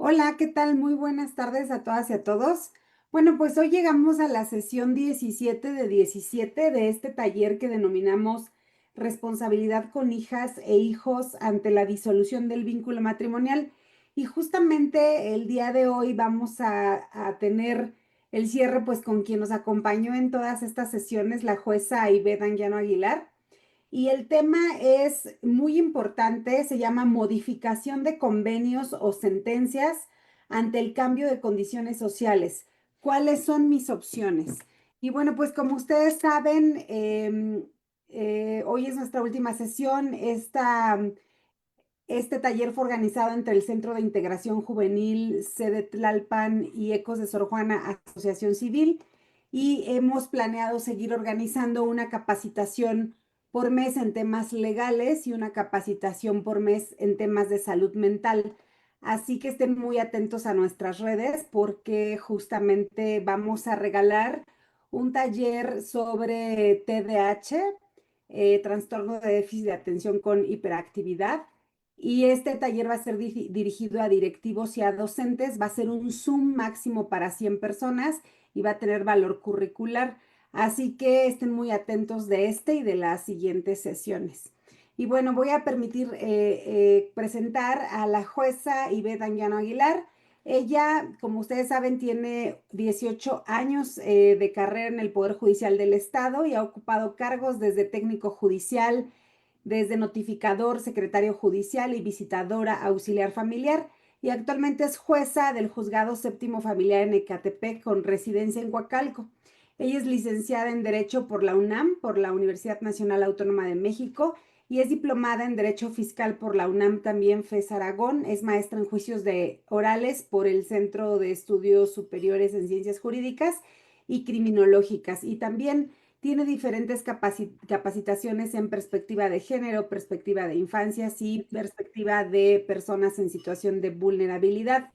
Hola, ¿qué tal? Muy buenas tardes a todas y a todos. Bueno, pues hoy llegamos a la sesión 17 de 17 de este taller que denominamos Responsabilidad con hijas e hijos ante la disolución del vínculo matrimonial. Y justamente el día de hoy vamos a tener el cierre pues con quien nos acompañó en todas estas sesiones, la jueza Ivette Anguiano Aguilar. Y el tema es muy importante, se llama modificación de convenios o sentencias ante el cambio de condiciones sociales. ¿Cuáles son mis opciones? Y bueno, pues como ustedes saben, hoy es nuestra última sesión. Este taller fue organizado entre el Centro de Integración Juvenil, Sede Tlalpan y Ecos de Sor Juana Asociación Civil, y hemos planeado seguir organizando una capacitación por mes en temas legales y una capacitación por mes en temas de salud mental. Así que estén muy atentos a nuestras redes porque justamente vamos a regalar un taller sobre TDAH, trastorno de déficit de atención con hiperactividad, y este taller va a ser dirigido a directivos y a docentes. Va a ser un Zoom máximo para 100 personas y va a tener valor curricular. Así que estén muy atentos de este y de las siguientes sesiones. Y bueno, voy a permitir presentar a la jueza Ivette Anguiano Aguilar. Ella, como ustedes saben, tiene 18 años de carrera en el Poder Judicial del Estado y ha ocupado cargos desde técnico judicial, desde notificador, secretario judicial y visitadora auxiliar familiar, y actualmente es jueza del Juzgado Séptimo Familiar en Ecatepec con residencia en Coacalco. Ella es licenciada en Derecho por la UNAM, por la Universidad Nacional Autónoma de México, y es diplomada en Derecho Fiscal por la UNAM también FES Aragón. Es maestra en juicios orales por el Centro de Estudios Superiores en Ciencias Jurídicas y Criminológicas, y también tiene diferentes capacitaciones en perspectiva de género, perspectiva de infancias y perspectiva de personas en situación de vulnerabilidad.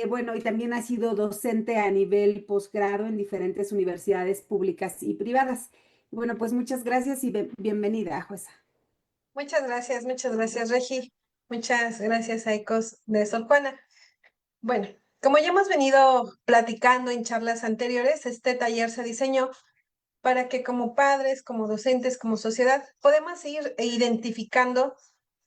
Bueno, y también ha sido docente a nivel posgrado en diferentes universidades públicas y privadas. Bueno, pues muchas gracias y bienvenida, jueza. Muchas gracias, Regi. Muchas gracias a Ecos de Sor Juana. Bueno, como ya hemos venido platicando en charlas anteriores, este taller se diseñó para que como padres, como docentes, como sociedad, podemos ir identificando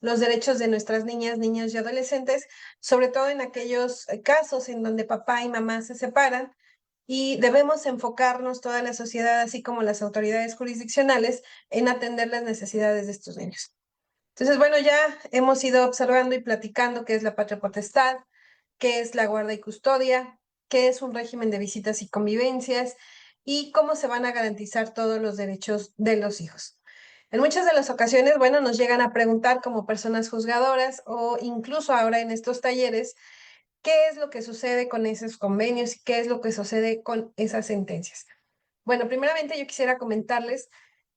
los derechos de nuestras niñas, niños y adolescentes, sobre todo en aquellos casos en donde papá y mamá se separan y debemos enfocarnos toda la sociedad, así como las autoridades jurisdiccionales, en atender las necesidades de estos niños. Entonces, bueno, ya hemos ido observando y platicando qué es la patria potestad, qué es la guarda y custodia, qué es un régimen de visitas y convivencias y cómo se van a garantizar todos los derechos de los hijos. En muchas de las ocasiones, bueno, nos llegan a preguntar como personas juzgadoras o incluso ahora en estos talleres, qué es lo que sucede con esos convenios y qué es lo que sucede con esas sentencias. Bueno, primeramente yo quisiera comentarles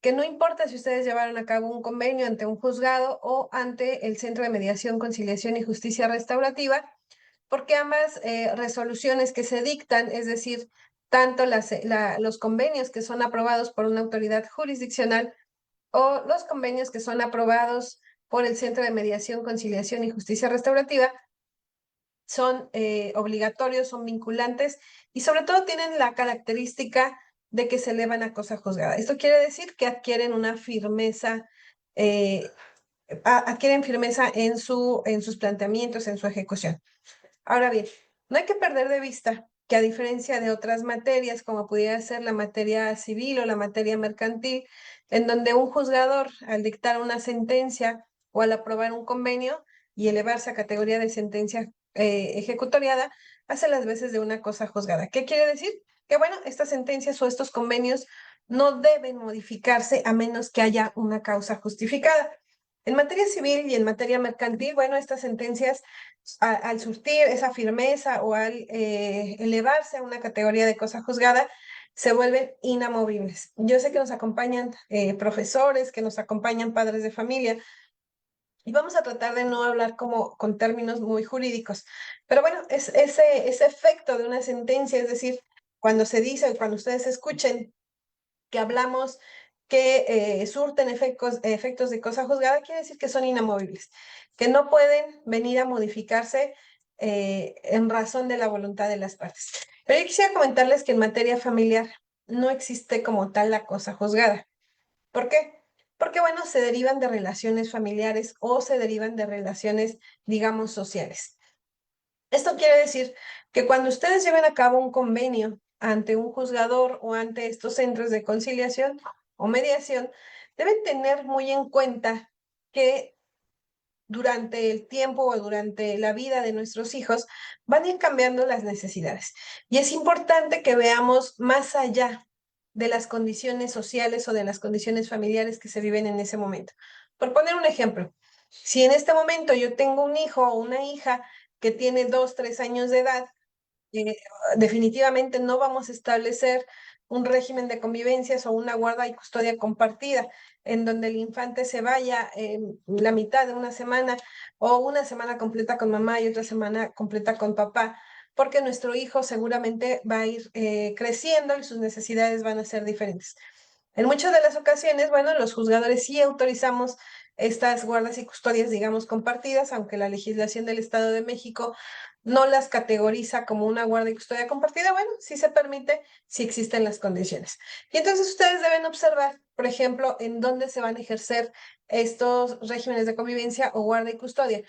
que no importa si ustedes llevaron a cabo un convenio ante un juzgado o ante el Centro de Mediación, Conciliación y Justicia Restaurativa, porque ambas resoluciones que se dictan, es decir, tanto los convenios que son aprobados por una autoridad jurisdiccional o los convenios que son aprobados por el Centro de Mediación, Conciliación y Justicia Restaurativa, son obligatorios, son vinculantes y sobre todo tienen la característica de que se elevan a cosa juzgada. Esto quiere decir que adquieren una firmeza, eh, adquieren firmeza en sus planteamientos, en su ejecución. Ahora bien, no hay que perder de vista que a diferencia de otras materias, como pudiera ser la materia civil o la materia mercantil, en donde un juzgador, al dictar una sentencia o al aprobar un convenio y elevarse a categoría de sentencia ejecutoriada, hace las veces de una cosa juzgada. ¿Qué quiere decir? Que bueno, estas sentencias o estos convenios no deben modificarse a menos que haya una causa justificada. En materia civil y en materia mercantil, bueno, estas sentencias al surtir esa firmeza o al elevarse a una categoría de cosa juzgada, se vuelven inamovibles. Yo sé que nos acompañan profesores, que nos acompañan padres de familia, y vamos a tratar de no hablar como con términos muy jurídicos. Pero bueno, es ese efecto de una sentencia, es decir, cuando se dice, cuando ustedes escuchen que hablamos que surten efectos de cosa juzgada, quiere decir que son inamovibles, que no pueden venir a modificarse en razón de la voluntad de las partes. Pero yo quisiera comentarles que en materia familiar no existe como tal la cosa juzgada. ¿Por qué? Porque, bueno, se derivan de relaciones familiares o se derivan de relaciones, digamos, sociales. Esto quiere decir que cuando ustedes lleven a cabo un convenio ante un juzgador o ante estos centros de conciliación o mediación, deben tener muy en cuenta que durante el tiempo o durante la vida de nuestros hijos van a ir cambiando las necesidades. Y es importante que veamos más allá de las condiciones sociales o de las condiciones familiares que se viven en ese momento. Por poner un ejemplo, si en este momento yo tengo un hijo o una hija que tiene 2, 3 años de edad, eh, definitivamente no vamos a establecer un régimen de convivencias o una guarda y custodia compartida, en donde el infante se vaya la mitad de una semana o una semana completa con mamá y otra semana completa con papá, porque nuestro hijo seguramente va a ir creciendo y sus necesidades van a ser diferentes. En muchas de las ocasiones, bueno, los juzgadores sí autorizamos estas guardas y custodias, digamos, compartidas, aunque la legislación del Estado de México no las categoriza como una guardia y custodia compartida, bueno, sí se permite si existen las condiciones. Y entonces ustedes deben observar, por ejemplo, en dónde se van a ejercer estos regímenes de convivencia o guardia y custodia.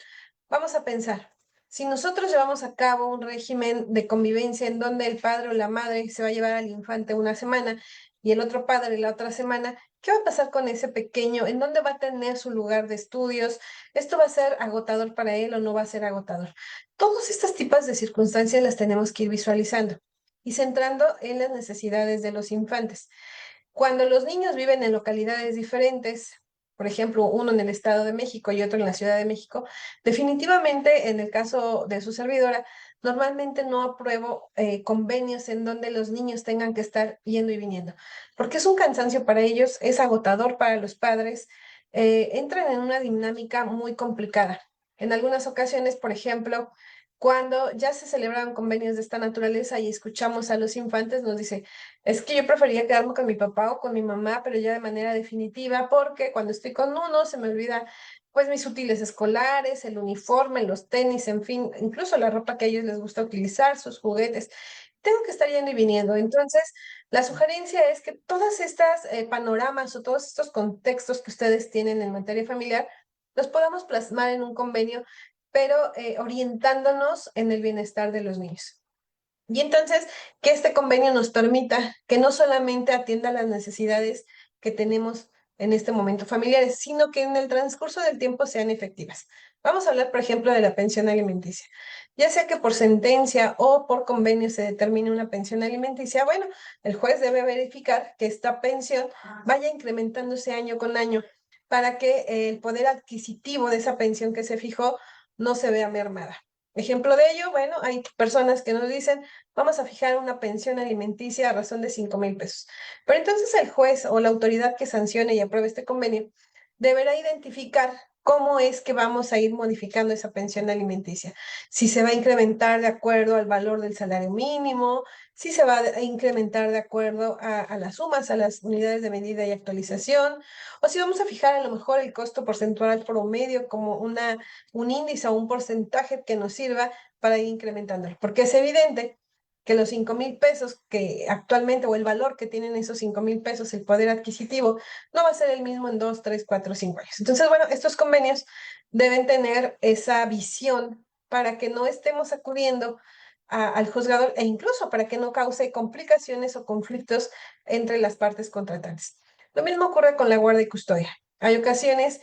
Vamos a pensar, si nosotros llevamos a cabo un régimen de convivencia en donde el padre o la madre se va a llevar al infante una semana y el otro padre la otra semana, ¿qué va a pasar con ese pequeño? ¿En dónde va a tener su lugar de estudios? ¿Esto va a ser agotador para él o no va a ser agotador? Todos estos tipos de circunstancias las tenemos que ir visualizando y centrando en las necesidades de los infantes. Cuando los niños viven en localidades diferentes, por ejemplo, uno en el Estado de México y otro en la Ciudad de México, definitivamente en el caso de su servidora, normalmente no apruebo convenios en donde los niños tengan que estar yendo y viniendo, porque es un cansancio para ellos, es agotador para los padres, entran en una dinámica muy complicada. En algunas ocasiones, por ejemplo, cuando ya se celebraban convenios de esta naturaleza y escuchamos a los infantes, nos dice, es que yo prefería quedarme con mi papá o con mi mamá, pero ya de manera definitiva, porque cuando estoy con uno se me olvida pues mis útiles escolares, el uniforme, los tenis, en fin, incluso la ropa que a ellos les gusta utilizar, sus juguetes. Tengo que estar yendo y viniendo. Entonces, la sugerencia es que todas estas panoramas o todos estos contextos que ustedes tienen en materia familiar los podamos plasmar en un convenio, pero orientándonos en el bienestar de los niños. Y entonces, que este convenio nos permita que no solamente atienda las necesidades que tenemos en este momento familiares, sino que en el transcurso del tiempo sean efectivas. Vamos a hablar, por ejemplo, de la pensión alimenticia. Ya sea que por sentencia o por convenio se determine una pensión alimenticia, bueno, el juez debe verificar que esta pensión vaya incrementándose año con año para que el poder adquisitivo de esa pensión que se fijó no se vea mermada. Ejemplo de ello, bueno, hay personas que nos dicen, vamos a fijar una pensión alimenticia a razón de 5,000 pesos. Pero entonces el juez o la autoridad que sancione y apruebe este convenio deberá identificar cómo es que vamos a ir modificando esa pensión alimenticia. Si se va a incrementar de acuerdo al valor del salario mínimo, si se va a incrementar de acuerdo a las sumas, a las unidades de medida y actualización, o si vamos a fijar a lo mejor el costo porcentual promedio como un índice o un porcentaje que nos sirva para ir incrementándolo. Porque es evidente que los 5,000 pesos que actualmente, o el valor que tienen esos 5,000 pesos, el poder adquisitivo, no va a ser el mismo en 2, 3, 4, 5 años. Entonces, bueno, estos convenios deben tener esa visión para que no estemos acudiendo al juzgador e incluso para que no cause complicaciones o conflictos entre las partes contratantes. Lo mismo ocurre con la guardia y custodia. Hay ocasiones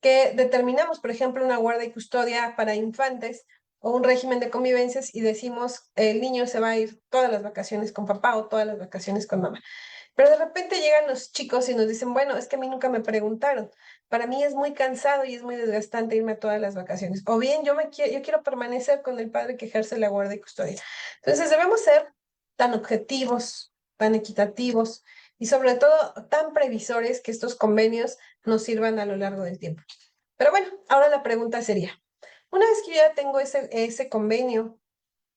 que determinamos, por ejemplo, una guardia y custodia para infantes o un régimen de convivencias y decimos, el niño se va a ir todas las vacaciones con papá o todas las vacaciones con mamá. Pero de repente llegan los chicos y nos dicen, bueno, es que a mí nunca me preguntaron. Para mí es muy cansado y es muy desgastante irme a todas las vacaciones. O bien, yo quiero permanecer con el padre que ejerce la guardia y custodia. Entonces debemos ser tan objetivos, tan equitativos y sobre todo tan previsores que estos convenios nos sirvan a lo largo del tiempo. Pero bueno, ahora la pregunta sería, una vez que yo ya tengo ese convenio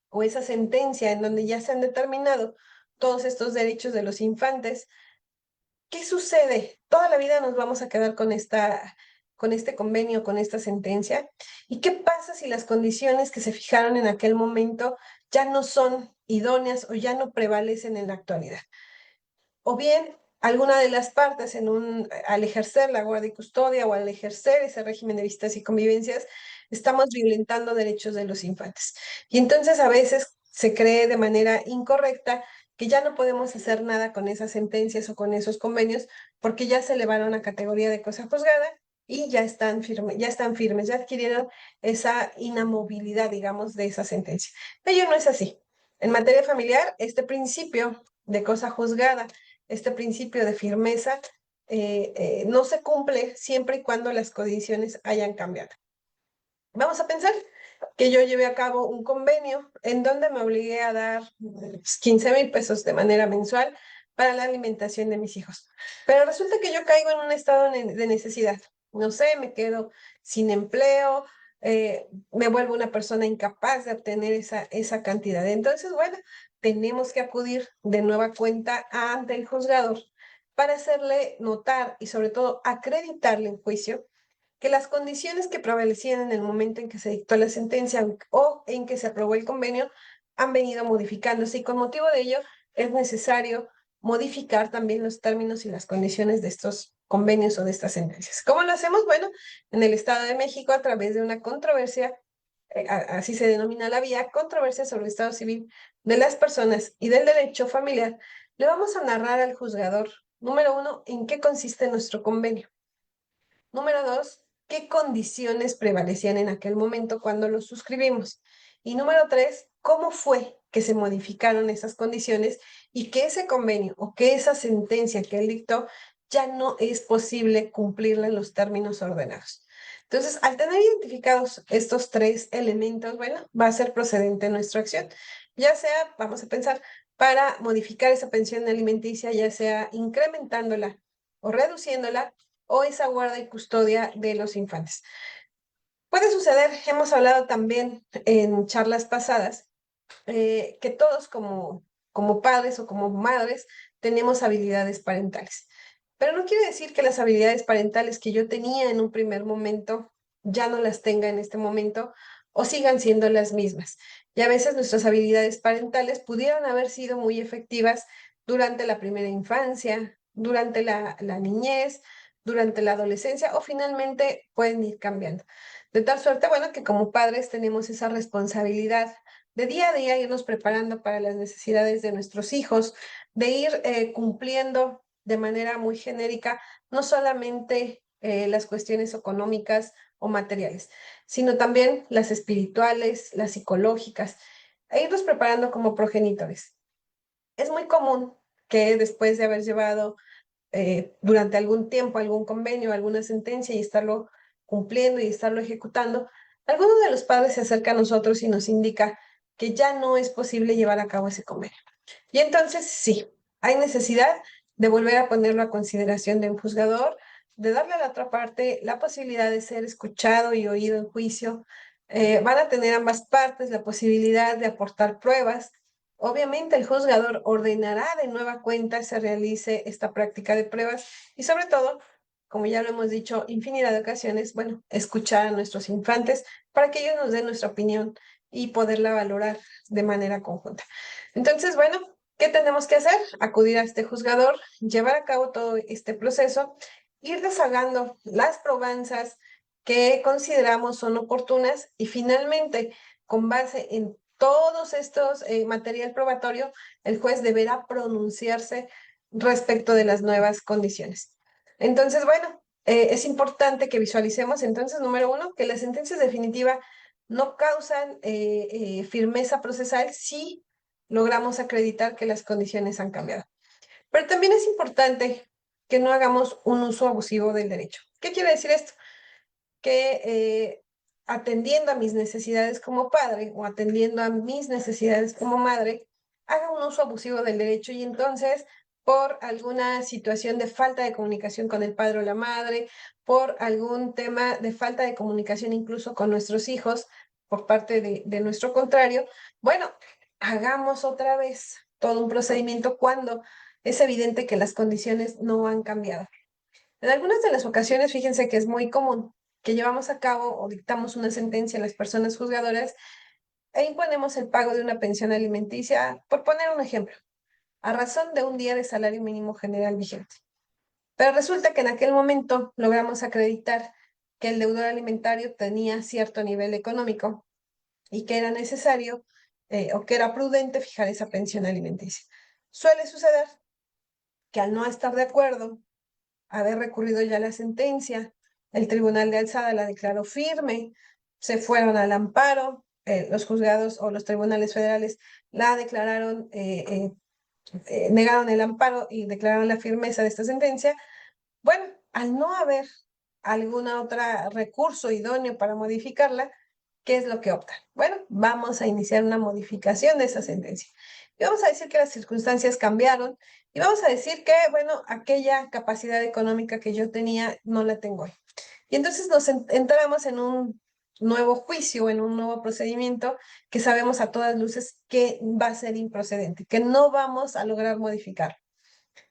o esa sentencia en donde ya se han determinado todos estos derechos de los infantes, ¿qué sucede? Toda la vida nos vamos a quedar con este convenio, con esta sentencia? ¿Y qué pasa si las condiciones que se fijaron en aquel momento ya no son idóneas o ya no prevalecen en la actualidad? O bien, alguna de las partes al ejercer la guardia y custodia o al ejercer ese régimen de visitas y convivencias, estamos violentando derechos de los infantes. Y entonces a veces se cree de manera incorrecta que ya no podemos hacer nada con esas sentencias o con esos convenios porque ya se elevaron a categoría de cosa juzgada y ya están firmes, ya adquirieron esa inamovilidad, digamos, de esa sentencia. Ello no es así. En materia familiar, este principio de cosa juzgada, este principio de firmeza, no se cumple siempre y cuando las condiciones hayan cambiado. Vamos a pensar que yo llevé a cabo un convenio en donde me obligué a dar 15,000 pesos de manera mensual para la alimentación de mis hijos. Pero resulta que yo caigo en un estado de necesidad. No sé, me quedo sin empleo, me vuelvo una persona incapaz de obtener esa cantidad. Entonces, bueno, tenemos que acudir de nueva cuenta ante el juzgador para hacerle notar y sobre todo acreditarle en juicio que las condiciones que prevalecían en el momento en que se dictó la sentencia o en que se aprobó el convenio han venido modificándose y con motivo de ello es necesario modificar también los términos y las condiciones de estos convenios o de estas sentencias. ¿Cómo lo hacemos? Bueno, en el Estado de México a través de una controversia, así se denomina la vía, controversia sobre el Estado civil de las personas y del derecho familiar, le vamos a narrar al juzgador, número 1, en qué consiste nuestro convenio. Número 2, ¿qué condiciones prevalecían en aquel momento cuando lo suscribimos? Y número 3, ¿cómo fue que se modificaron esas condiciones y que ese convenio o que esa sentencia que él dictó ya no es posible cumplirla en los términos ordenados? Entonces, al tener identificados estos 3 elementos, bueno, va a ser procedente nuestra acción. Ya sea, vamos a pensar, para modificar esa pensión alimenticia, ya sea incrementándola o reduciéndola, o esa guarda y custodia de los infantes. Puede suceder, hemos hablado también en charlas pasadas, que todos como padres o como madres tenemos habilidades parentales. Pero no quiere decir que las habilidades parentales que yo tenía en un primer momento ya no las tenga en este momento o sigan siendo las mismas. Y a veces nuestras habilidades parentales pudieron haber sido muy efectivas durante la primera infancia, durante la niñez, durante la adolescencia o finalmente pueden ir cambiando. De tal suerte, bueno, que como padres tenemos esa responsabilidad de día a día irnos preparando para las necesidades de nuestros hijos, de ir cumpliendo de manera muy genérica no solamente las cuestiones económicas o materiales, sino también las espirituales, las psicológicas, e irnos preparando como progenitores. Es muy común que después de haber llevado durante algún tiempo algún convenio, alguna sentencia y estarlo cumpliendo y estarlo ejecutando, alguno de los padres se acerca a nosotros y nos indica que ya no es posible llevar a cabo ese convenio. Y entonces sí, hay necesidad de volver a ponerlo a consideración de un juzgador, de darle a la otra parte la posibilidad de ser escuchado y oído en juicio. Van a tener ambas partes la posibilidad de aportar pruebas. Obviamente el juzgador ordenará de nueva cuenta se realice esta práctica de pruebas y sobre todo, como ya lo hemos dicho infinidad de ocasiones, bueno, escuchar a nuestros infantes para que ellos nos den nuestra opinión y poderla valorar de manera conjunta. Entonces, bueno, ¿qué tenemos que hacer? Acudir a este juzgador, llevar a cabo todo este proceso, ir desahogando las probanzas que consideramos son oportunas y finalmente, con base en todos estos material probatorio, el juez deberá pronunciarse respecto de las nuevas condiciones. Entonces, bueno, es importante que visualicemos entonces, número 1, que las sentencias definitivas no causan firmeza procesal si logramos acreditar que las condiciones han cambiado. Pero también es importante que no hagamos un uso abusivo del derecho. ¿Qué quiere decir esto? Que atendiendo a mis necesidades como padre o atendiendo a mis necesidades como madre, haga un uso abusivo del derecho y entonces por alguna situación de falta de comunicación con el padre o la madre, por algún tema de falta de comunicación incluso con nuestros hijos por parte de nuestro contrario, bueno, hagamos otra vez todo un procedimiento cuando es evidente que las condiciones no han cambiado. En algunas de las ocasiones, fíjense que es muy común que llevamos a cabo o dictamos una sentencia a las personas juzgadoras e imponemos el pago de una pensión alimenticia, por poner un ejemplo, a razón de un día de salario mínimo general vigente. Pero resulta que en aquel momento logramos acreditar que el deudor alimentario tenía cierto nivel económico y que era necesario o que era prudente fijar esa pensión alimenticia. Suele suceder que al no estar de acuerdo, haber recurrido ya la sentencia, el Tribunal de Alzada la declaró firme, se fueron al amparo, los juzgados o los tribunales federales la declararon, negaron el amparo y declararon la firmeza de esta sentencia. Bueno, al no haber alguna otra recurso idóneo para modificarla, ¿qué es lo que opta? Bueno, vamos a iniciar una modificación de esa sentencia. Y vamos a decir que las circunstancias cambiaron y vamos a decir que, bueno, aquella capacidad económica que yo tenía no la tengo hoy. Y entonces nos entramos en un nuevo juicio, en un nuevo procedimiento que sabemos a todas luces que va a ser improcedente, que no vamos a lograr modificar.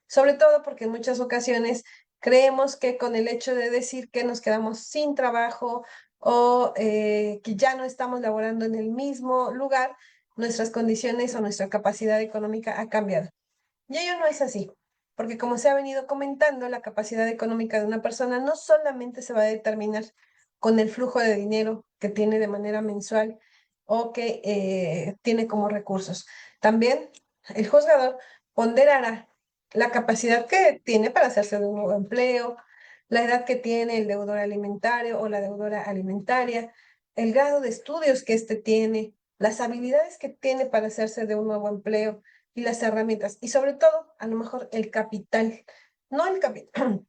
Sobre todo porque en muchas ocasiones creemos que con el hecho de decir que nos quedamos sin trabajo o que ya no estamos laborando en el mismo lugar, nuestras condiciones o nuestra capacidad económica ha cambiado. Y ello no es así, porque como se ha venido comentando, la capacidad económica de una persona no solamente se va a determinar con el flujo de dinero que tiene de manera mensual o que tiene como recursos. También el juzgador ponderará la capacidad que tiene para hacerse de un nuevo empleo, la edad que tiene el deudor alimentario o la deudora alimentaria, el grado de estudios que éste tiene, las habilidades que tiene para hacerse de un nuevo empleo y las herramientas. Y sobre todo, a lo mejor el capital, no el capital,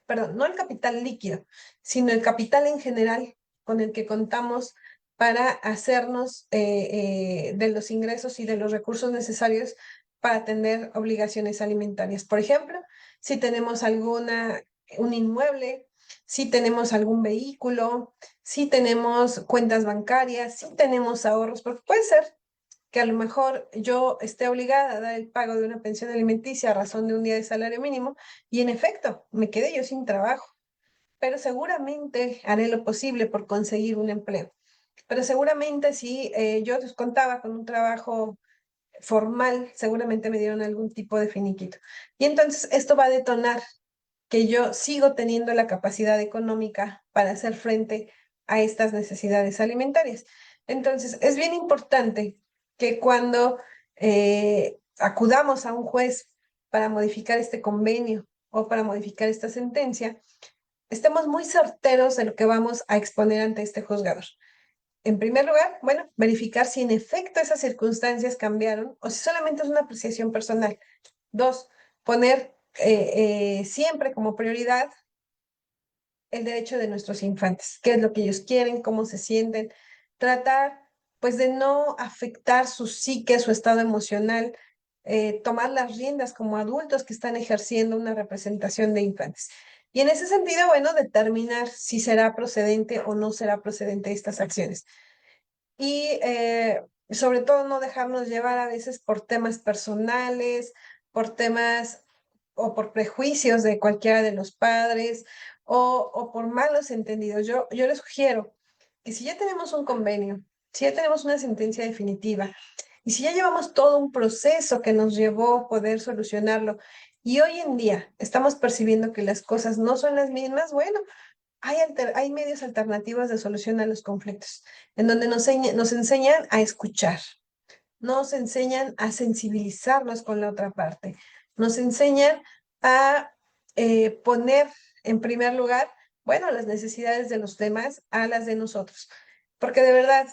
perdón, no el capital líquido, sino el capital en general con el que contamos para hacernos de los ingresos y de los recursos necesarios para atender obligaciones alimentarias. Por ejemplo, si tenemos un inmueble, si tenemos algún vehículo, si tenemos cuentas bancarias, si tenemos ahorros, porque puede ser que a lo mejor yo esté obligada a dar el pago de una pensión alimenticia a razón de un día de salario mínimo y en efecto me quedé yo sin trabajo, pero seguramente haré lo posible por conseguir un empleo. Pero seguramente si yo contaba con un trabajo formal, seguramente me dieron algún tipo de finiquito. Y entonces esto va a detonar que yo sigo teniendo la capacidad económica para hacer frente a estas necesidades alimentarias. Entonces, es bien importante que cuando acudamos a un juez para modificar este convenio o para modificar esta sentencia, estemos muy certeros de lo que vamos a exponer ante este juzgador. En primer lugar, bueno, verificar si en efecto esas circunstancias cambiaron o si solamente es una apreciación personal. Dos, poner siempre como prioridad el derecho de nuestros infantes, qué es lo que ellos quieren, cómo se sienten, tratar pues de no afectar su psique, su estado emocional, tomar las riendas como adultos que están ejerciendo una representación de infantes. Y en ese sentido, bueno, determinar si será procedente o no será procedente estas acciones. Y sobre todo no dejarnos llevar a veces por temas personales, por temas o por prejuicios de cualquiera de los padres o por malos entendidos. Yo les sugiero que si ya tenemos un convenio, si ya tenemos una sentencia definitiva y si ya llevamos todo un proceso que nos llevó a poder solucionarlo y hoy en día estamos percibiendo que las cosas no son las mismas, bueno, hay medios alternativos de solución a los conflictos, en donde nos enseñan a escuchar, nos enseñan a sensibilizarnos con la otra parte, nos enseñan a poner en primer lugar, bueno, las necesidades de los demás a las de nosotros. Porque de verdad,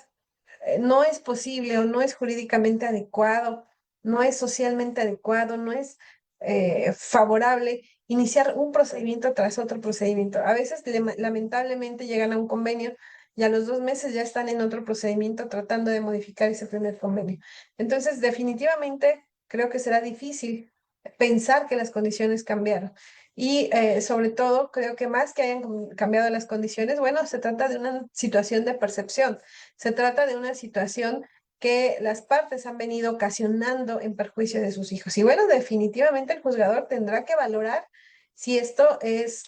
no es posible o no es jurídicamente adecuado, no es socialmente adecuado, no es favorable iniciar un procedimiento tras otro procedimiento. A veces, lamentablemente, llegan a un convenio y a los 2 meses ya están en otro procedimiento tratando de modificar ese primer convenio. Entonces, definitivamente, creo que será difícil pensar que las condiciones cambiaron. Y sobre todo, creo que más que hayan cambiado las condiciones, bueno, se trata de una situación de percepción, se trata de una situación que las partes han venido ocasionando en perjuicio de sus hijos. Y bueno, definitivamente el juzgador tendrá que valorar si esto es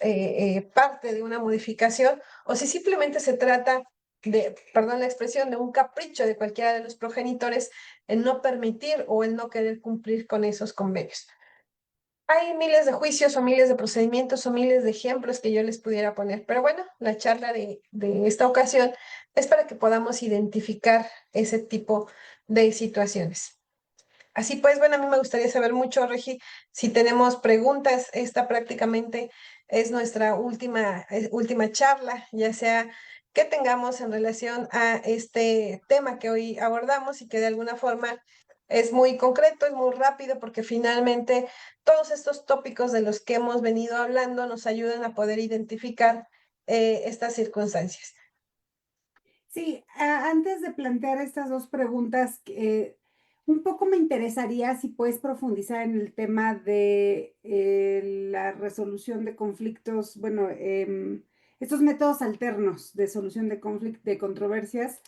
parte de una modificación o si simplemente se trata de, perdón la expresión, de un capricho de cualquiera de los progenitores el no permitir o el no querer cumplir con esos convenios. Hay miles de juicios o miles de procedimientos o miles de ejemplos que yo les pudiera poner, pero bueno, la charla de esta ocasión es para que podamos identificar ese tipo de situaciones. Así pues, bueno, a mí me gustaría saber mucho, Regi, si tenemos preguntas. Esta prácticamente es nuestra última charla, ya sea que tengamos en relación a este tema que hoy abordamos y que de alguna forma es muy concreto, es muy rápido, porque finalmente todos estos tópicos de los que hemos venido hablando nos ayudan a poder identificar estas circunstancias. Sí, antes de plantear estas dos preguntas, un poco me interesaría si puedes profundizar en el tema de la resolución de conflictos, bueno, estos métodos alternos de solución de conflictos, de controversias,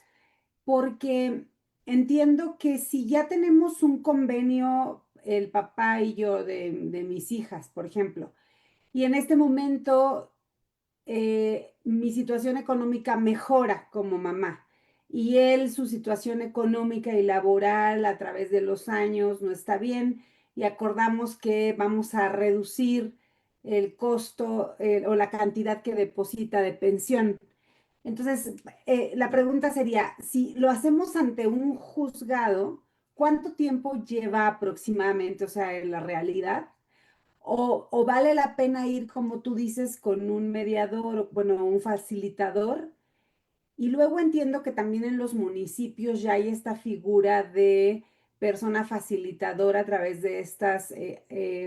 porque entiendo que si ya tenemos un convenio, el papá y yo, de mis hijas, por ejemplo, y en este momento mi situación económica mejora como mamá y él, su situación económica y laboral a través de los años no está bien y acordamos que vamos a reducir el costo o la cantidad que deposita de pensión. Entonces, la pregunta sería, si lo hacemos ante un juzgado, ¿cuánto tiempo lleva aproximadamente, o sea, en la realidad? O vale la pena ir, como tú dices, con un mediador, bueno, un facilitador. Y luego entiendo que también en los municipios ya hay esta figura de persona facilitadora a través de estos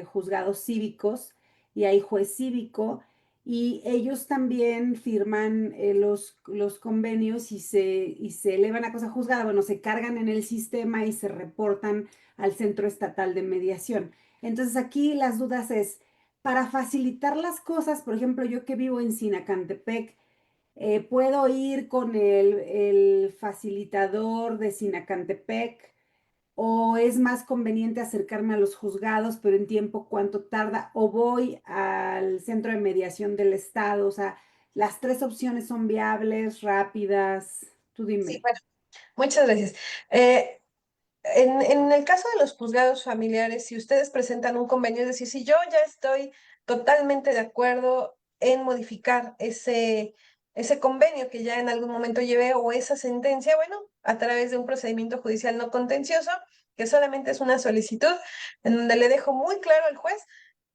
juzgados cívicos y hay juez cívico y ellos también firman los convenios y se elevan a cosa juzgada, bueno, se cargan en el sistema y se reportan al Centro Estatal de Mediación. Entonces aquí las dudas es, para facilitar las cosas, por ejemplo, yo que vivo en Sinacantepec, puedo ir con el facilitador de Sinacantepec o es más conveniente acercarme a los juzgados, pero en tiempo cuánto tarda, o voy al centro de mediación del estado, o sea, las tres opciones son viables, rápidas, tú Sí, dime. bueno, muchas gracias. Eh, en el caso de los juzgados familiares, si ustedes presentan un convenio, es decir, si yo ya estoy totalmente de acuerdo en modificar ese convenio que ya en algún momento llevé o esa sentencia, bueno, a través de un procedimiento judicial no contencioso, que solamente es una solicitud en donde le dejo muy claro al juez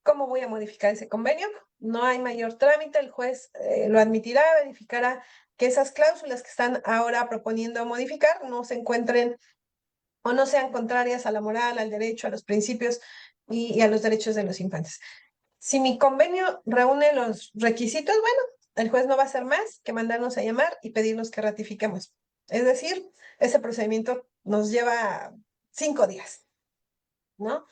cómo voy a modificar ese convenio. No hay mayor trámite, el juez lo admitirá, verificará que esas cláusulas que están ahora proponiendo modificar no se encuentren o no sean contrarias a la moral, al derecho, a los principios y a los derechos de los infantes. Si mi convenio reúne los requisitos, bueno, el juez no va a hacer más que mandarnos a llamar y pedirnos que ratifiquemos. Es decir, ese procedimiento nos lleva 5 días, ¿no?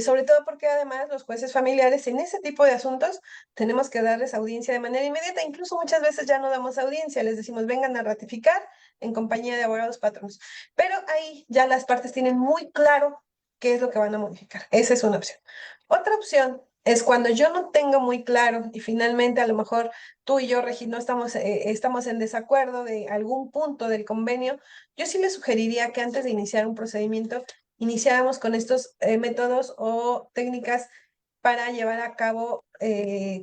Sobre todo porque además los jueces familiares en ese tipo de asuntos tenemos que darles audiencia de manera inmediata, incluso muchas veces ya no damos audiencia, les decimos vengan a ratificar en compañía de abogados patronos, pero ahí ya las partes tienen muy claro qué es lo que van a modificar. Esa es una opción. Otra opción es cuando yo no tengo muy claro y finalmente a lo mejor tú y yo, Regi, no estamos en desacuerdo de algún punto del convenio. Yo sí le sugeriría que antes de iniciar un procedimiento iniciáramos con estos métodos o técnicas para llevar a cabo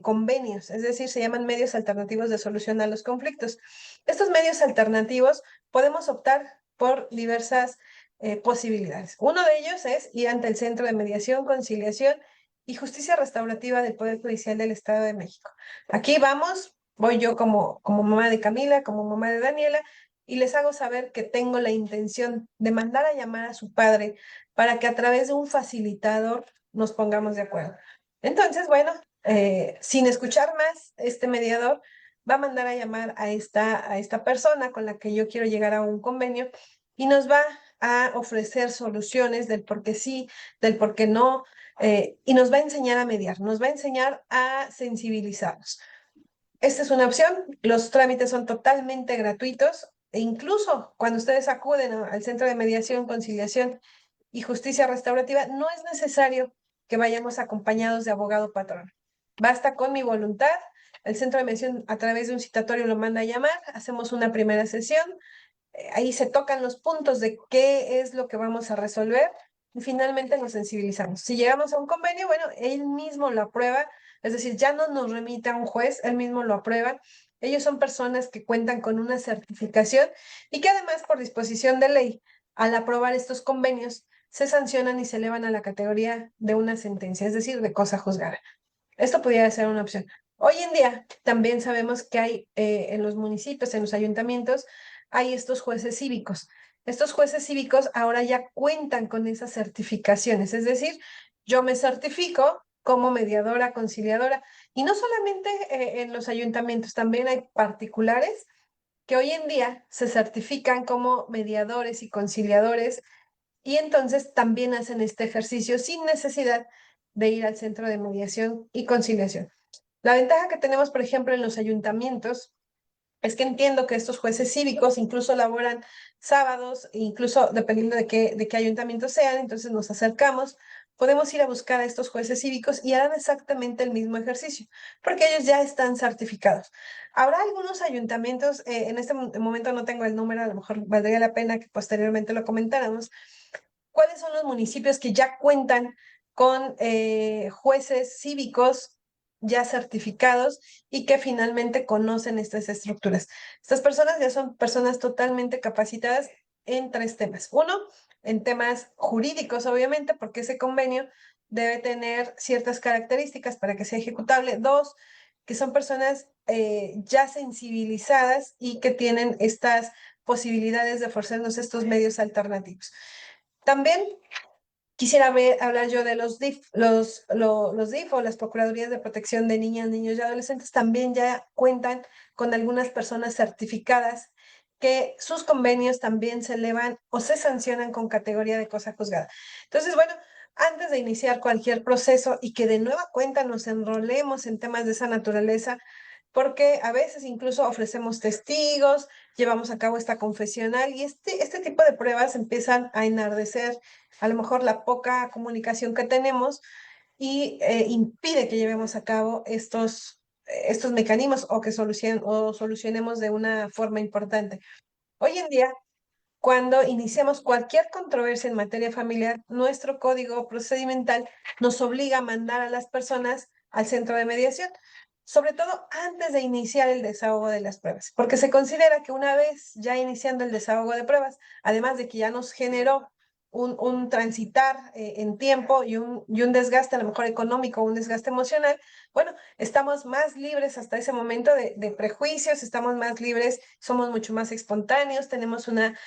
convenios, es decir, se llaman medios alternativos de solución a los conflictos. Estos medios alternativos podemos optar por diversas posibilidades. Uno de ellos es ir ante el Centro de Mediación, Conciliación y Justicia Restaurativa del Poder Judicial del Estado de México. Aquí vamos, voy yo como mamá de Camila, como mamá de Daniela, y les hago saber que tengo la intención de mandar a llamar a su padre para que a través de un facilitador nos pongamos de acuerdo. Entonces, bueno, sin escuchar más, este mediador va a mandar a llamar a esta persona con la que yo quiero llegar a un convenio y nos va a ofrecer soluciones del por qué sí, del por qué no, y nos va a enseñar a mediar, nos va a enseñar a sensibilizarnos. Esta es una opción, los trámites son totalmente gratuitos e incluso cuando ustedes acuden al Centro de Mediación, Conciliación y Justicia Restaurativa, no es necesario que vayamos acompañados de abogado patrón. basta con mi voluntad. El centro de mediación a través de un citatorio lo manda a llamar, hacemos una primera sesión, ahí se tocan los puntos de qué es lo que vamos a resolver y finalmente nos sensibilizamos. Si llegamos a un convenio, bueno, él mismo lo aprueba, es decir, ya no nos remite a un juez, él mismo lo aprueba. Ellos son personas que cuentan con una certificación y que además por disposición de ley, al aprobar estos convenios, se sancionan y se elevan a la categoría de una sentencia, es decir, de cosa juzgada. Esto pudiera ser una opción. Hoy en día también sabemos que hay en los municipios, en los ayuntamientos, hay estos jueces cívicos. Estos jueces cívicos ahora ya cuentan con esas certificaciones, es decir, yo me certifico como mediadora, conciliadora, y no solamente en los ayuntamientos, también hay particulares que hoy en día se certifican como mediadores y conciliadores y entonces también hacen este ejercicio sin necesidad de ir al centro de mediación y conciliación. La ventaja que tenemos, por ejemplo, en los ayuntamientos es que entiendo que estos jueces cívicos incluso laboran sábados, incluso dependiendo de qué ayuntamiento sean, entonces nos acercamos, podemos ir a buscar a estos jueces cívicos y harán exactamente el mismo ejercicio, porque ellos ya están certificados. Habrá algunos ayuntamientos, en este momento no tengo el número, a lo mejor valdría la pena que posteriormente lo comentáramos, cuáles son los municipios que ya cuentan con jueces cívicos ya certificados y que finalmente conocen estas estructuras. Estas personas ya son personas totalmente capacitadas en tres temas. Uno, en temas jurídicos, obviamente, porque ese convenio debe tener ciertas características para que sea ejecutable. Dos, que son personas ya sensibilizadas y que tienen estas posibilidades de ofrecernos estos medios alternativos. También quisiera hablar yo de los DIF. Los DIF o las Procuradurías de Protección de Niñas, Niños y Adolescentes también ya cuentan con algunas personas certificadas que sus convenios también se elevan o se sancionan con categoría de cosa juzgada. Entonces, bueno, antes de iniciar cualquier proceso y que de nueva cuenta nos enrolemos en temas de esa naturaleza, porque a veces incluso ofrecemos testigos, llevamos a cabo esta confesional y este tipo de pruebas empiezan a enardecer a lo mejor la poca comunicación que tenemos y impide que llevemos a cabo estos mecanismos o que solucionemos de una forma importante. Hoy en día, cuando iniciamos cualquier controversia en materia familiar, nuestro código procedimental nos obliga a mandar a las personas al centro de mediación, sobre todo antes de iniciar el desahogo de las pruebas, porque se considera que una vez ya iniciando el desahogo de pruebas, además de que ya nos generó un transitar en tiempo y un desgaste a lo mejor económico, un desgaste emocional, bueno, estamos más libres hasta ese momento de prejuicios, estamos más libres, somos mucho más espontáneos, tenemos una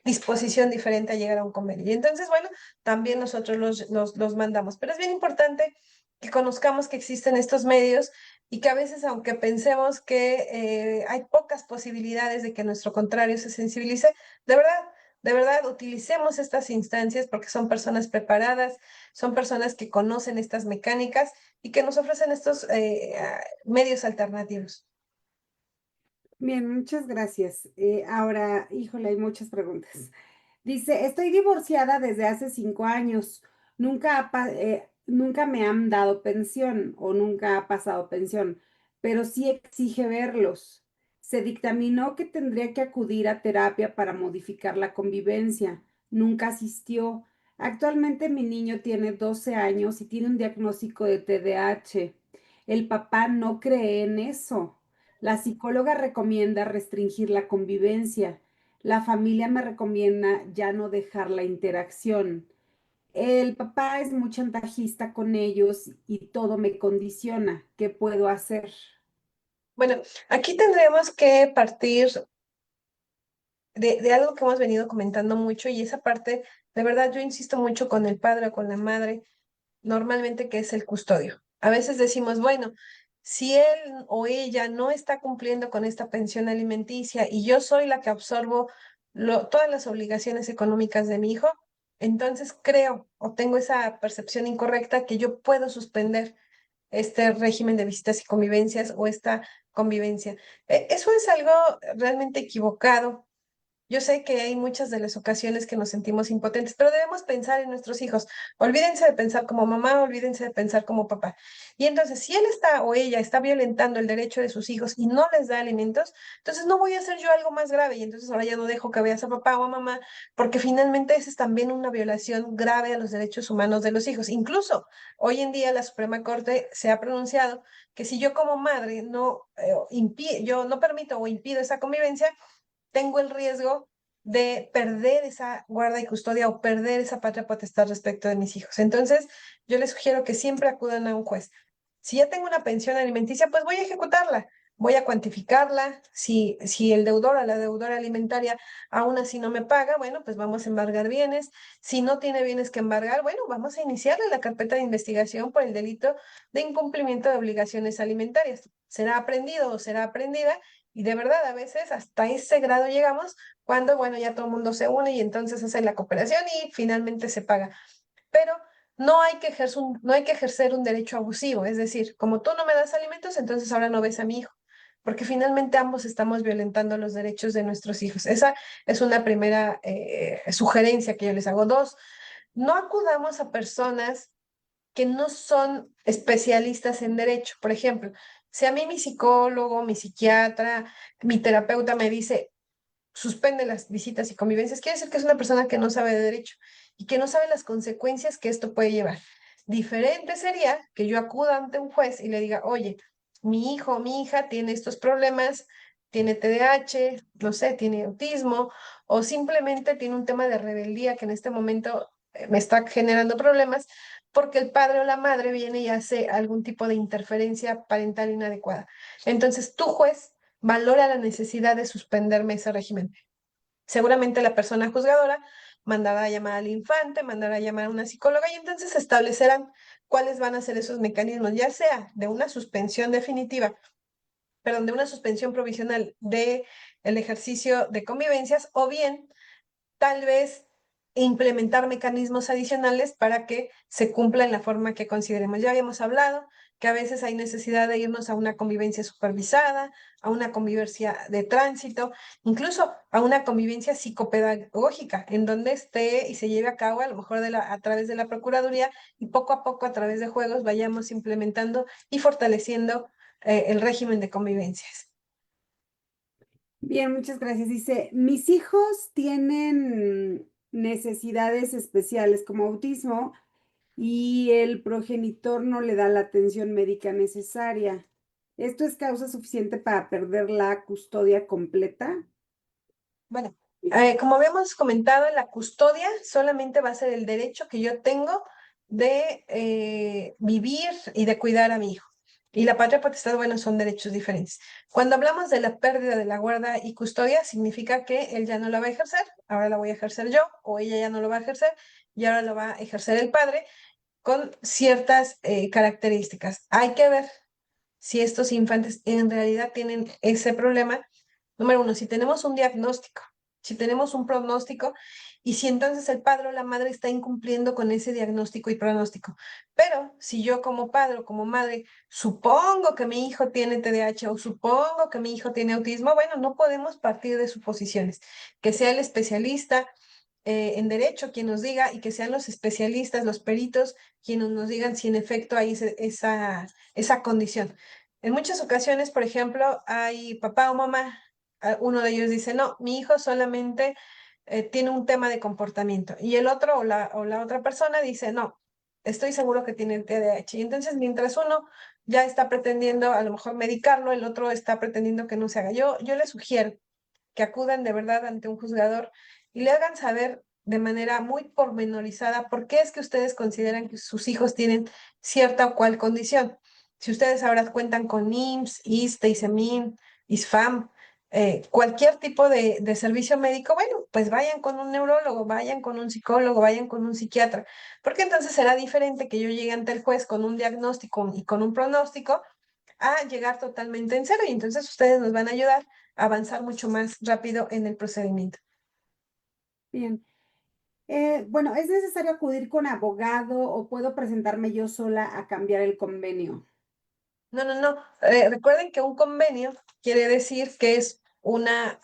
disposición diferente a llegar a un convenio. Y entonces, bueno, también nosotros los mandamos. Pero es bien importante que conozcamos que existen estos medios y que a veces, aunque pensemos que hay pocas posibilidades de que nuestro contrario se sensibilice, de verdad, utilicemos estas instancias porque son personas preparadas, son personas que conocen estas mecánicas y que nos ofrecen estos medios alternativos. Bien, muchas gracias. Ahora, híjole, hay muchas preguntas. Dice, estoy divorciada desde hace 5 años. Nunca me han dado pensión o nunca ha pasado pensión, pero sí exige verlos. Se dictaminó que tendría que acudir a terapia para modificar la convivencia. Nunca asistió. Actualmente mi niño tiene 12 años y tiene un diagnóstico de TDAH. El papá no cree en eso. La psicóloga recomienda restringir la convivencia. La familia me recomienda ya no dejar la interacción. El papá es muy chantajista con ellos y todo me condiciona. ¿Qué puedo hacer? Bueno, aquí tendremos que partir de algo que hemos venido comentando mucho y esa parte, de verdad, yo insisto mucho con el padre o con la madre, normalmente que es el custodio. A veces decimos, bueno, si él o ella no está cumpliendo con esta pensión alimenticia y yo soy la que absorbo todas las obligaciones económicas de mi hijo, entonces creo o tengo esa percepción incorrecta que yo puedo suspender este régimen de visitas y convivencias o esta convivencia. Eso es algo realmente equivocado Yo sé que hay muchas de las ocasiones que nos sentimos impotentes, pero debemos pensar en nuestros hijos. Olvídense de pensar como mamá, olvídense de pensar como papá. Y entonces, si él está o ella está violentando el derecho de sus hijos y no les da alimentos, entonces no voy a hacer yo algo más grave y entonces ahora ya no dejo que veas a papá o a mamá, porque finalmente esa es también una violación grave a los derechos humanos de los hijos. Incluso hoy en día la Suprema Corte se ha pronunciado que si yo como madre yo no permito o impido esa convivencia, tengo el riesgo de perder esa guarda y custodia o perder esa patria potestad respecto de mis hijos. Entonces, yo les sugiero que siempre acudan a un juez. Si ya tengo una pensión alimenticia, pues voy a ejecutarla, voy a cuantificarla. Si el deudor o la deudora alimentaria aún así no me paga, bueno, pues vamos a embargar bienes. Si no tiene bienes que embargar, bueno, vamos a iniciarle la carpeta de investigación por el delito de incumplimiento de obligaciones alimentarias. Será aprendido o será aprendida y de verdad, a veces hasta ese grado llegamos cuando, bueno, ya todo el mundo se une y entonces hace la cooperación y finalmente se paga. Pero no hay que ejercer un derecho abusivo, es decir, como tú no me das alimentos, entonces ahora no ves a mi hijo, porque finalmente ambos estamos violentando los derechos de nuestros hijos. Esa es una primera sugerencia que yo les hago. Dos, no acudamos a personas que no son especialistas en derecho. Por ejemplo, si a mí mi psicólogo, mi psiquiatra, mi terapeuta me dice, suspende las visitas y convivencias, quiere decir que es una persona que no sabe de derecho y que no sabe las consecuencias que esto puede llevar. Diferente sería que yo acuda ante un juez y le diga, oye, mi hijo o mi hija tiene estos problemas, tiene TDAH, no sé, tiene autismo o simplemente tiene un tema de rebeldía que en este momento me está generando problemas porque el padre o la madre viene y hace algún tipo de interferencia parental inadecuada. Entonces, tu juez valora la necesidad de suspenderme ese régimen. Seguramente la persona juzgadora mandará a llamar al infante, mandará a llamar a una psicóloga y entonces establecerán cuáles van a ser esos mecanismos, ya sea de una suspensión definitiva, perdón, de una suspensión provisional de el ejercicio de convivencias o bien tal vez implementar mecanismos adicionales para que se cumpla en la forma que consideremos. Ya habíamos hablado que a veces hay necesidad de irnos a una convivencia supervisada, a una convivencia de tránsito, incluso a una convivencia psicopedagógica, en donde esté y se lleve a cabo a lo mejor a través de la Procuraduría y poco a poco a través de juegos vayamos implementando y fortaleciendo el régimen de convivencias. Bien, muchas gracias. Dice, mis hijos tienen necesidades especiales como autismo y el progenitor no le da la atención médica necesaria. ¿Esto es causa suficiente para perder la custodia completa? Bueno, como habíamos comentado, la custodia solamente va a ser el derecho que yo tengo de vivir y de cuidar a mi hijo. Y la patria potestad, bueno, son derechos diferentes. Cuando hablamos de la pérdida de la guarda y custodia, significa que él ya no la va a ejercer, ahora la voy a ejercer yo, o ella ya no lo va a ejercer y ahora lo va a ejercer el padre con ciertas características. Hay que ver si estos infantes en realidad tienen ese problema. Número uno, si tenemos un diagnóstico, si tenemos un pronóstico y si entonces el padre o la madre está incumpliendo con ese diagnóstico y pronóstico. Pero si yo como padre o como madre supongo que mi hijo tiene TDAH o supongo que mi hijo tiene autismo, bueno, no podemos partir de suposiciones. Que sea el especialista en derecho quien nos diga y que sean los especialistas, los peritos, quienes nos digan si en efecto hay esa condición. En muchas ocasiones, por ejemplo, hay papá o mamá, uno de ellos dice, no, mi hijo solamente tiene un tema de comportamiento y el otro o la otra persona dice, no, estoy seguro que tiene TDAH. Y entonces, mientras uno ya está pretendiendo a lo mejor medicarlo, el otro está pretendiendo que no se haga. Yo le sugiero que acudan de verdad ante un juzgador y le hagan saber de manera muy pormenorizada por qué es que ustedes consideran que sus hijos tienen cierta o cual condición. Si ustedes ahora cuentan con IMSS, ISSSTE, ISEMIN, ISFAM, cualquier tipo de servicio médico, bueno, pues vayan con un neurólogo, vayan con un psicólogo, vayan con un psiquiatra, porque entonces será diferente que yo llegue ante el juez con un diagnóstico y con un pronóstico a llegar totalmente en cero y entonces ustedes nos van a ayudar a avanzar mucho más rápido en el procedimiento. Bien. Bueno, ¿es necesario acudir con abogado o puedo presentarme yo sola a cambiar el convenio? No, no, no. Recuerden que un convenio quiere decir que es una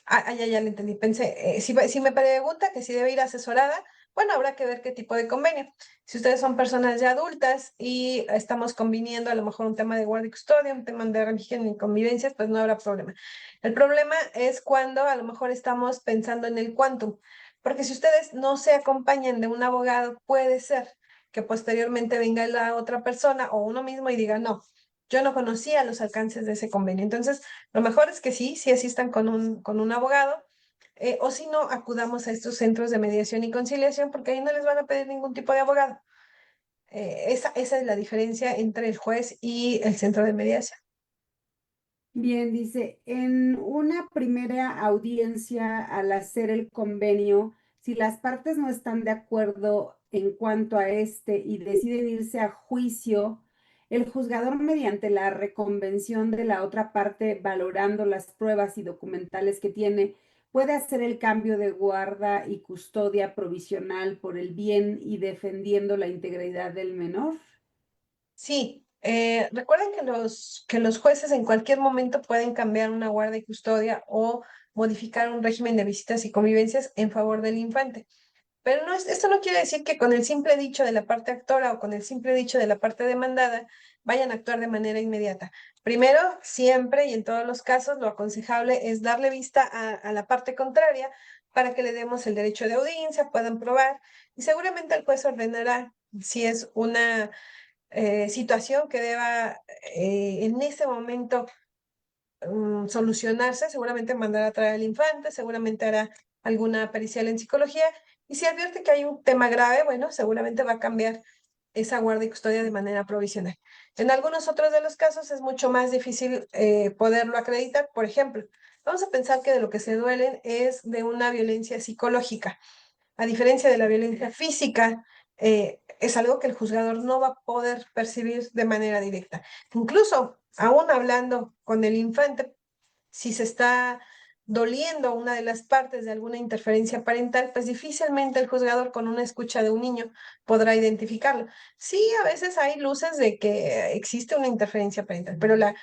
Ya le entendí. Pensé, si me pregunta que si debe ir asesorada, bueno, habrá que ver qué tipo de convenio. Si ustedes son personas ya adultas y estamos conviniendo a lo mejor un tema de guardia y custodia, un tema de religión y convivencias, pues no habrá problema. El problema es cuando a lo mejor estamos pensando en el quantum, porque si ustedes no se acompañan de un abogado, puede ser que posteriormente venga la otra persona o uno mismo y diga, no, yo no conocía los alcances de ese convenio. Entonces, lo mejor es que sí asistan con un abogado, o si no, acudamos a estos centros de mediación y conciliación, porque ahí no les van a pedir ningún tipo de abogado. Esa es la diferencia entre el juez y el centro de mediación. Bien, dice, en una primera audiencia al hacer el convenio, si las partes no están de acuerdo en cuanto a este y deciden irse a juicio, el juzgador mediante la reconvención de la otra parte, valorando las pruebas y documentales que tiene, puede hacer el cambio de guarda y custodia provisional por el bien y defendiendo la integridad del menor. Sí, recuerden que los jueces en cualquier momento pueden cambiar una guardia y custodia o modificar un régimen de visitas y convivencias en favor del infante. Pero esto no quiere decir que con el simple dicho de la parte actora o con el simple dicho de la parte demandada vayan a actuar de manera inmediata. Primero, siempre y en todos los casos, lo aconsejable es darle vista a la parte contraria para que le demos el derecho de audiencia, puedan probar y seguramente el juez ordenará si es una situación que deba en ese momento solucionarse, seguramente mandará a traer al infante, seguramente hará alguna pericial en psicología, y si advierte que hay un tema grave, bueno, seguramente va a cambiar esa guardia y custodia de manera provisional. En algunos otros de los casos es mucho más difícil poderlo acreditar. Por ejemplo, vamos a pensar que de lo que se duelen es de una violencia psicológica. A diferencia de la violencia física, es algo que el juzgador no va a poder percibir de manera directa. Incluso, aún hablando con el infante, si se está doliendo una de las partes de alguna interferencia parental, pues difícilmente el juzgador con una escucha de un niño podrá identificarlo. Sí, a veces hay luces de que existe una interferencia parental, pero la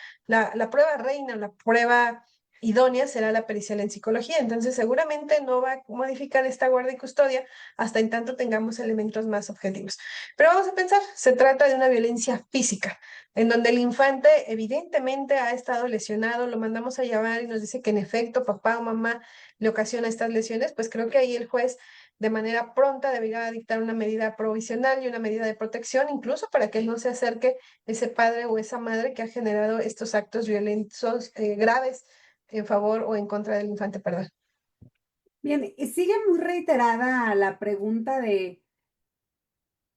prueba reina, la prueba idónea será la pericial en psicología. Entonces, seguramente no va a modificar esta guardia y custodia hasta en tanto tengamos elementos más objetivos. Pero vamos a pensar, se trata de una violencia física en donde el infante evidentemente ha estado lesionado, lo mandamos a llamar y nos dice que en efecto papá o mamá le ocasiona estas lesiones, pues creo que ahí el juez de manera pronta debería dictar una medida provisional y una medida de protección, incluso para que no se acerque ese padre o esa madre que ha generado estos actos violentos graves en favor o en contra del infante, perdón. Bien, y sigue muy reiterada la pregunta de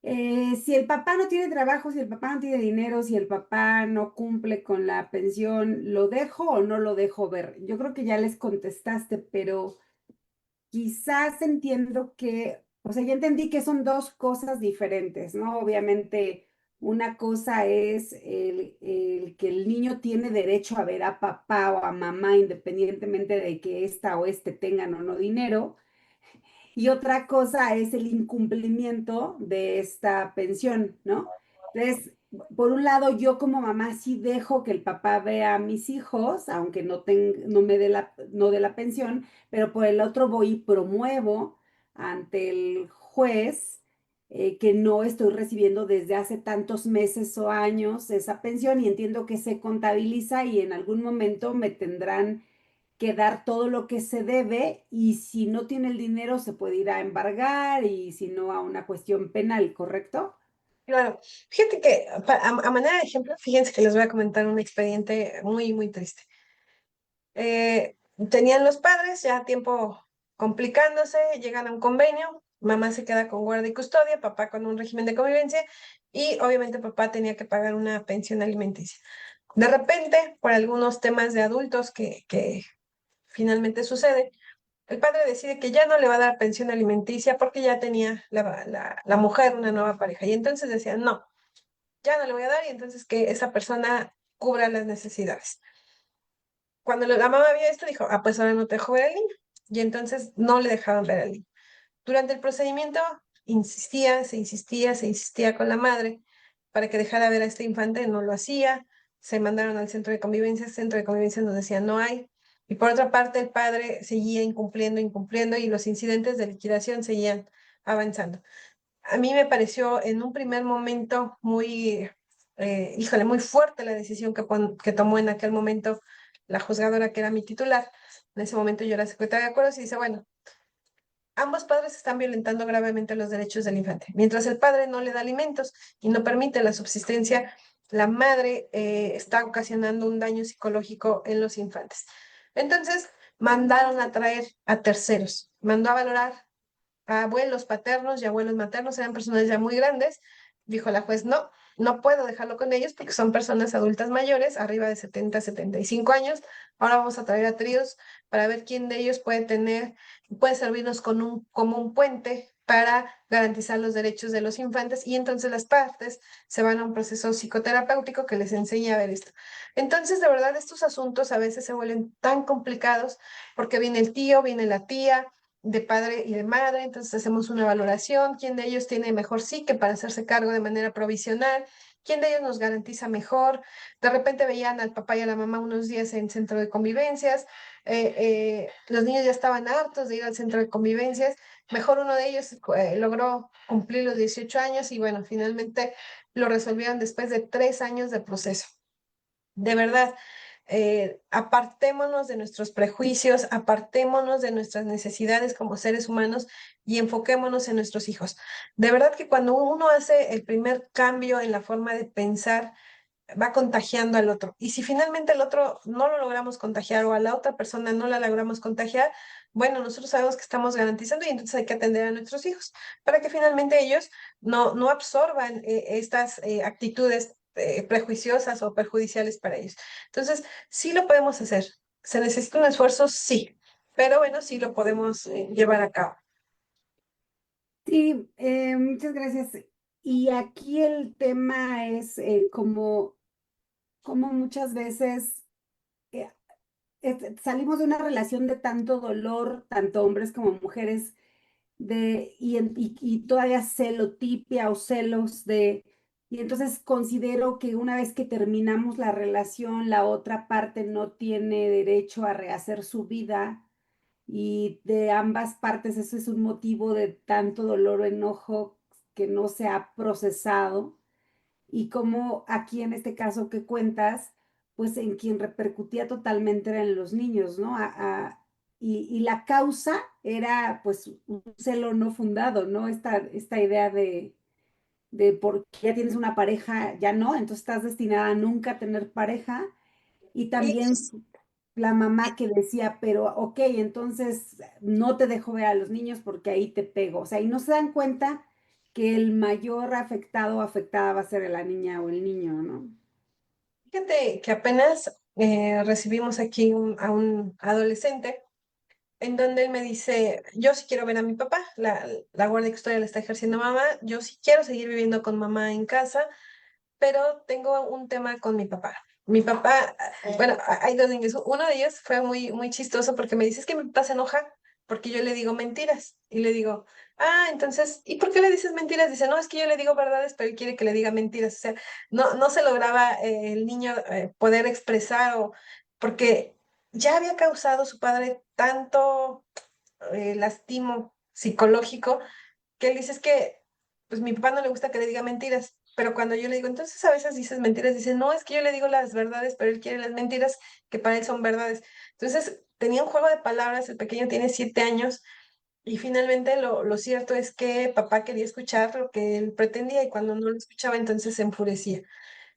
si el papá no tiene trabajo, si el papá no tiene dinero, si el papá no cumple con la pensión, ¿lo dejo o no lo dejo ver? Yo creo que ya les contestaste, pero quizás entiendo que, o sea, ya entendí que son dos cosas diferentes, ¿no? Obviamente, una cosa es el que el niño tiene derecho a ver a papá o a mamá independientemente de que esta o este tengan o no dinero. Y otra cosa es el incumplimiento de esta pensión, ¿no? Entonces, por un lado, yo como mamá sí dejo que el papá vea a mis hijos, aunque no me dé no dé la pensión, pero por el otro voy y promuevo ante el juez que no estoy recibiendo desde hace tantos meses o años esa pensión y entiendo que se contabiliza y en algún momento me tendrán que dar todo lo que se debe y si no tiene el dinero se puede ir a embargar y si no a una cuestión penal, ¿correcto? Claro, fíjate que a manera de ejemplo, fíjense que les voy a comentar un expediente muy, muy triste. Eh, Tenían los padres ya tiempo complicándose, llegan a un convenio, mamá se queda con guardia y custodia, papá con un régimen de convivencia y obviamente papá tenía que pagar una pensión alimenticia. De repente, por algunos temas de adultos que finalmente sucede, el padre decide que ya no le va a dar pensión alimenticia porque ya tenía la mujer una nueva pareja y entonces decía, no, ya no le voy a dar y entonces que esa persona cubra las necesidades. Cuando la mamá vio esto, dijo, ah, pues ahora no te dejo ver al niño. Y entonces no le dejaron ver al niño. Durante el procedimiento se insistía con la madre para que dejara ver a este infante, no lo hacía. Se mandaron al centro de convivencia nos decían no hay. Y por otra parte, el padre seguía incumpliendo, incumpliendo y los incidentes de liquidación seguían avanzando. A mí me pareció en un primer momento muy, híjole, muy fuerte la decisión que tomó en aquel momento la juzgadora que era mi titular. En ese momento yo era secretaria de acuerdos y dice, bueno, ambos padres están violentando gravemente los derechos del infante. Mientras el padre no le da alimentos y no permite la subsistencia, la madre está ocasionando un daño psicológico en los infantes. Entonces, mandaron a traer a terceros, mandó a valorar a abuelos paternos y abuelos maternos, eran personas ya muy grandes. Dijo la juez, no, no puedo dejarlo con ellos porque son personas adultas mayores, arriba de 70, 75 años. Ahora vamos a traer a tríos para ver quién de ellos puede servirnos como un puente para garantizar los derechos de los infantes y entonces las partes se van a un proceso psicoterapéutico que les enseña a ver esto. Entonces, de verdad, estos asuntos a veces se vuelven tan complicados porque viene el tío, viene la tía, de padre y de madre, entonces hacemos una valoración, quién de ellos tiene mejor psique para hacerse cargo de manera provisional, quién de ellos nos garantiza mejor. De repente veían al papá y a la mamá unos días en centro de convivencias, los niños ya estaban hartos de ir al centro de convivencias, mejor uno de ellos logró cumplir los 18 años y bueno, finalmente lo resolvieron después de 3 años de proceso. De verdad, apartémonos de nuestros prejuicios, apartémonos de nuestras necesidades como seres humanos y enfoquémonos en nuestros hijos. De verdad que cuando uno hace el primer cambio en la forma de pensar, va contagiando al otro. Y si finalmente el otro no lo logramos contagiar o a la otra persona no la logramos contagiar, bueno, nosotros sabemos que estamos garantizando y entonces hay que atender a nuestros hijos para que finalmente ellos no absorban estas actitudes prejuiciosas o perjudiciales para ellos. Entonces, sí lo podemos hacer. ¿Se necesita un esfuerzo? Sí, pero bueno, sí lo podemos llevar a cabo. Sí, muchas gracias. Y aquí el tema es como muchas veces eh, salimos de una relación de tanto dolor, tanto hombres como mujeres, y todavía celotipia o celos y entonces considero que una vez que terminamos la relación, la otra parte no tiene derecho a rehacer su vida y de ambas partes eso es un motivo de tanto dolor o enojo que no se ha procesado y como aquí en este caso que cuentas, pues en quien repercutía totalmente eran los niños, ¿no? Y la causa era pues un celo no fundado, ¿no? Esta idea de porque ya tienes una pareja, ya no, entonces estás destinada a nunca tener pareja. Y Y también la mamá que decía, pero ok, entonces no te dejo ver a los niños porque ahí te pego. O sea, y no se dan cuenta que el mayor afectado o afectada va a ser la niña o el niño, ¿no? fíjate que apenas recibimos aquí a un adolescente en donde él me dice, yo sí quiero ver a mi papá, la guardia de custodia la está ejerciendo mamá, yo sí quiero seguir viviendo con mamá en casa, pero tengo un tema con mi papá. Mi papá, bueno, hay dos niños. Uno de ellos fue muy, muy chistoso porque me dice, es que mi papá se enoja porque yo le digo mentiras. Y le digo, ah, entonces, ¿y por qué le dices mentiras? Dice, no, es que yo le digo verdades, pero él quiere que le diga mentiras. O sea, no se lograba el niño poder expresar o porque ya había causado su padre tanto lastimo psicológico que él dice es que, pues mi papá no le gusta que le diga mentiras, pero cuando yo le digo, entonces a veces dices mentiras, dice, no, es que yo le digo las verdades, pero él quiere las mentiras que para él son verdades. Entonces, tenía un juego de palabras, el pequeño tiene 7 años, y finalmente lo cierto es que papá quería escuchar lo que él pretendía, y cuando no lo escuchaba, entonces se enfurecía.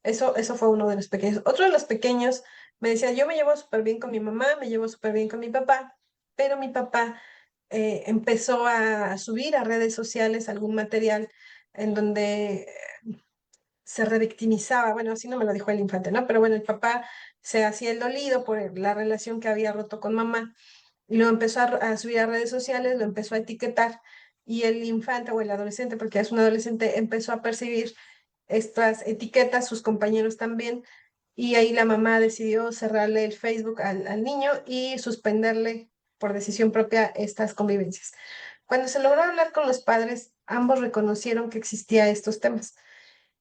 Eso fue uno de los pequeños. Otro de los pequeños me decía, yo me llevo súper bien con mi mamá, me llevo súper bien con mi papá, pero mi papá empezó a subir a redes sociales algún material en donde se revictimizaba, bueno, así no me lo dijo el infante, ¿no? Pero bueno, el papá se hacía el dolido por la relación que había roto con mamá y lo empezó a subir a redes sociales, lo empezó a etiquetar y el infante o el adolescente, porque es un adolescente, empezó a percibir estas etiquetas, sus compañeros también, y ahí la mamá decidió cerrarle el Facebook al niño y suspenderle por decisión propia estas convivencias. Cuando se logró hablar con los padres, ambos reconocieron que existía estos temas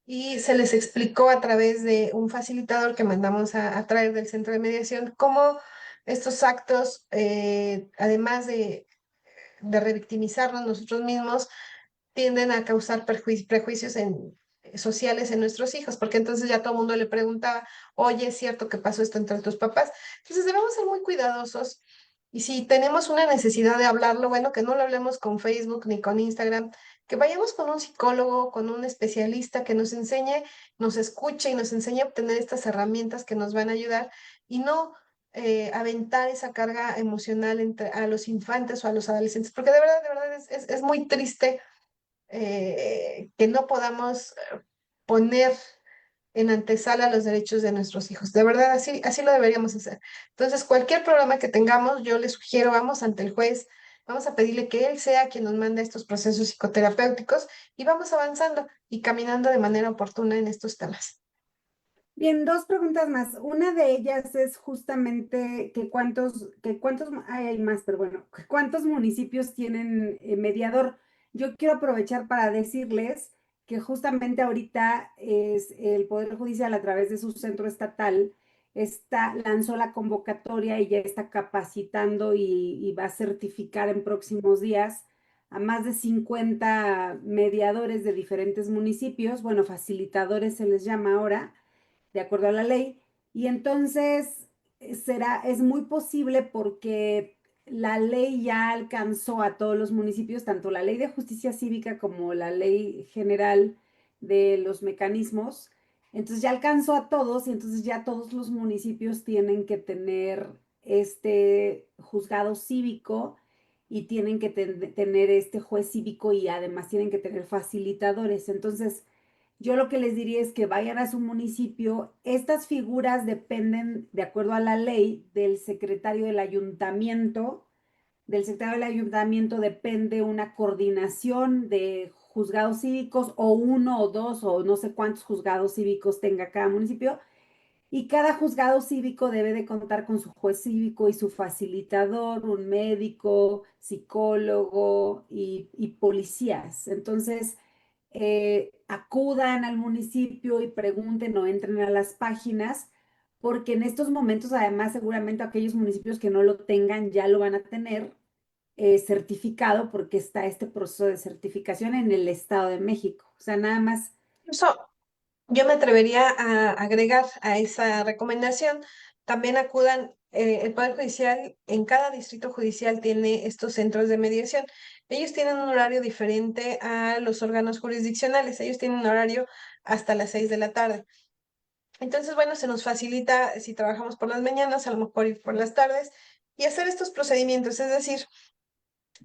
y se les explicó a través de un facilitador que mandamos a traer del centro de mediación cómo estos actos, además de revictimizarnos nosotros mismos, tienden a causar prejuicios sociales en nuestros hijos, porque entonces ya todo el mundo le preguntaba, oye, ¿es cierto que pasó esto entre tus papás? Entonces debemos ser muy cuidadosos y si tenemos una necesidad de hablarlo, bueno, que no lo hablemos con Facebook ni con Instagram, que vayamos con un psicólogo, con un especialista que nos enseñe, nos escuche y nos enseñe a obtener estas herramientas que nos van a ayudar y no aventar esa carga emocional a los infantes o a los adolescentes, porque de verdad es muy triste que no podamos poner en antesala los derechos de nuestros hijos. De verdad, así lo deberíamos hacer. Entonces, cualquier programa que tengamos, yo le sugiero, vamos ante el juez, vamos a pedirle que él sea quien nos mande estos procesos psicoterapéuticos y vamos avanzando y caminando de manera oportuna en estos temas. Bien, dos preguntas más. Una de ellas es justamente hay más, pero bueno, que cuántos municipios tienen mediador. Yo quiero aprovechar para decirles que justamente ahorita es el Poder Judicial a través de su centro estatal lanzó la convocatoria y ya está capacitando y va a certificar en próximos días a más de 50 mediadores de diferentes municipios, bueno, facilitadores se les llama ahora de acuerdo a la ley. Y entonces es muy posible porque la ley ya alcanzó a todos los municipios, tanto la ley de justicia cívica como la ley general de los mecanismos. Entonces ya alcanzó a todos y entonces ya todos los municipios tienen que tener este juzgado cívico y tienen que tener este juez cívico y además tienen que tener facilitadores. Entonces, yo lo que les diría es que vayan a su municipio. Estas figuras dependen, de acuerdo a la ley, del secretario del ayuntamiento. Del secretario del ayuntamiento depende una coordinación de juzgados cívicos o uno o dos o no sé cuántos juzgados cívicos tenga cada municipio. Y cada juzgado cívico debe de contar con su juez cívico y su facilitador, un médico, psicólogo y policías. Entonces, acudan al municipio y pregunten o entren a las páginas, porque en estos momentos, además, seguramente aquellos municipios que no lo tengan ya lo van a tener certificado porque está este proceso de certificación en el Estado de México. O sea, nada más. Incluso yo me atrevería a agregar a esa recomendación, también acudan, el Poder Judicial en cada distrito judicial tiene estos centros de mediación. Ellos tienen un horario diferente a los órganos jurisdiccionales, ellos tienen un horario hasta las 6 de la tarde. Entonces, bueno, se nos facilita si trabajamos por las mañanas, a lo mejor ir por las tardes y hacer estos procedimientos. Es decir,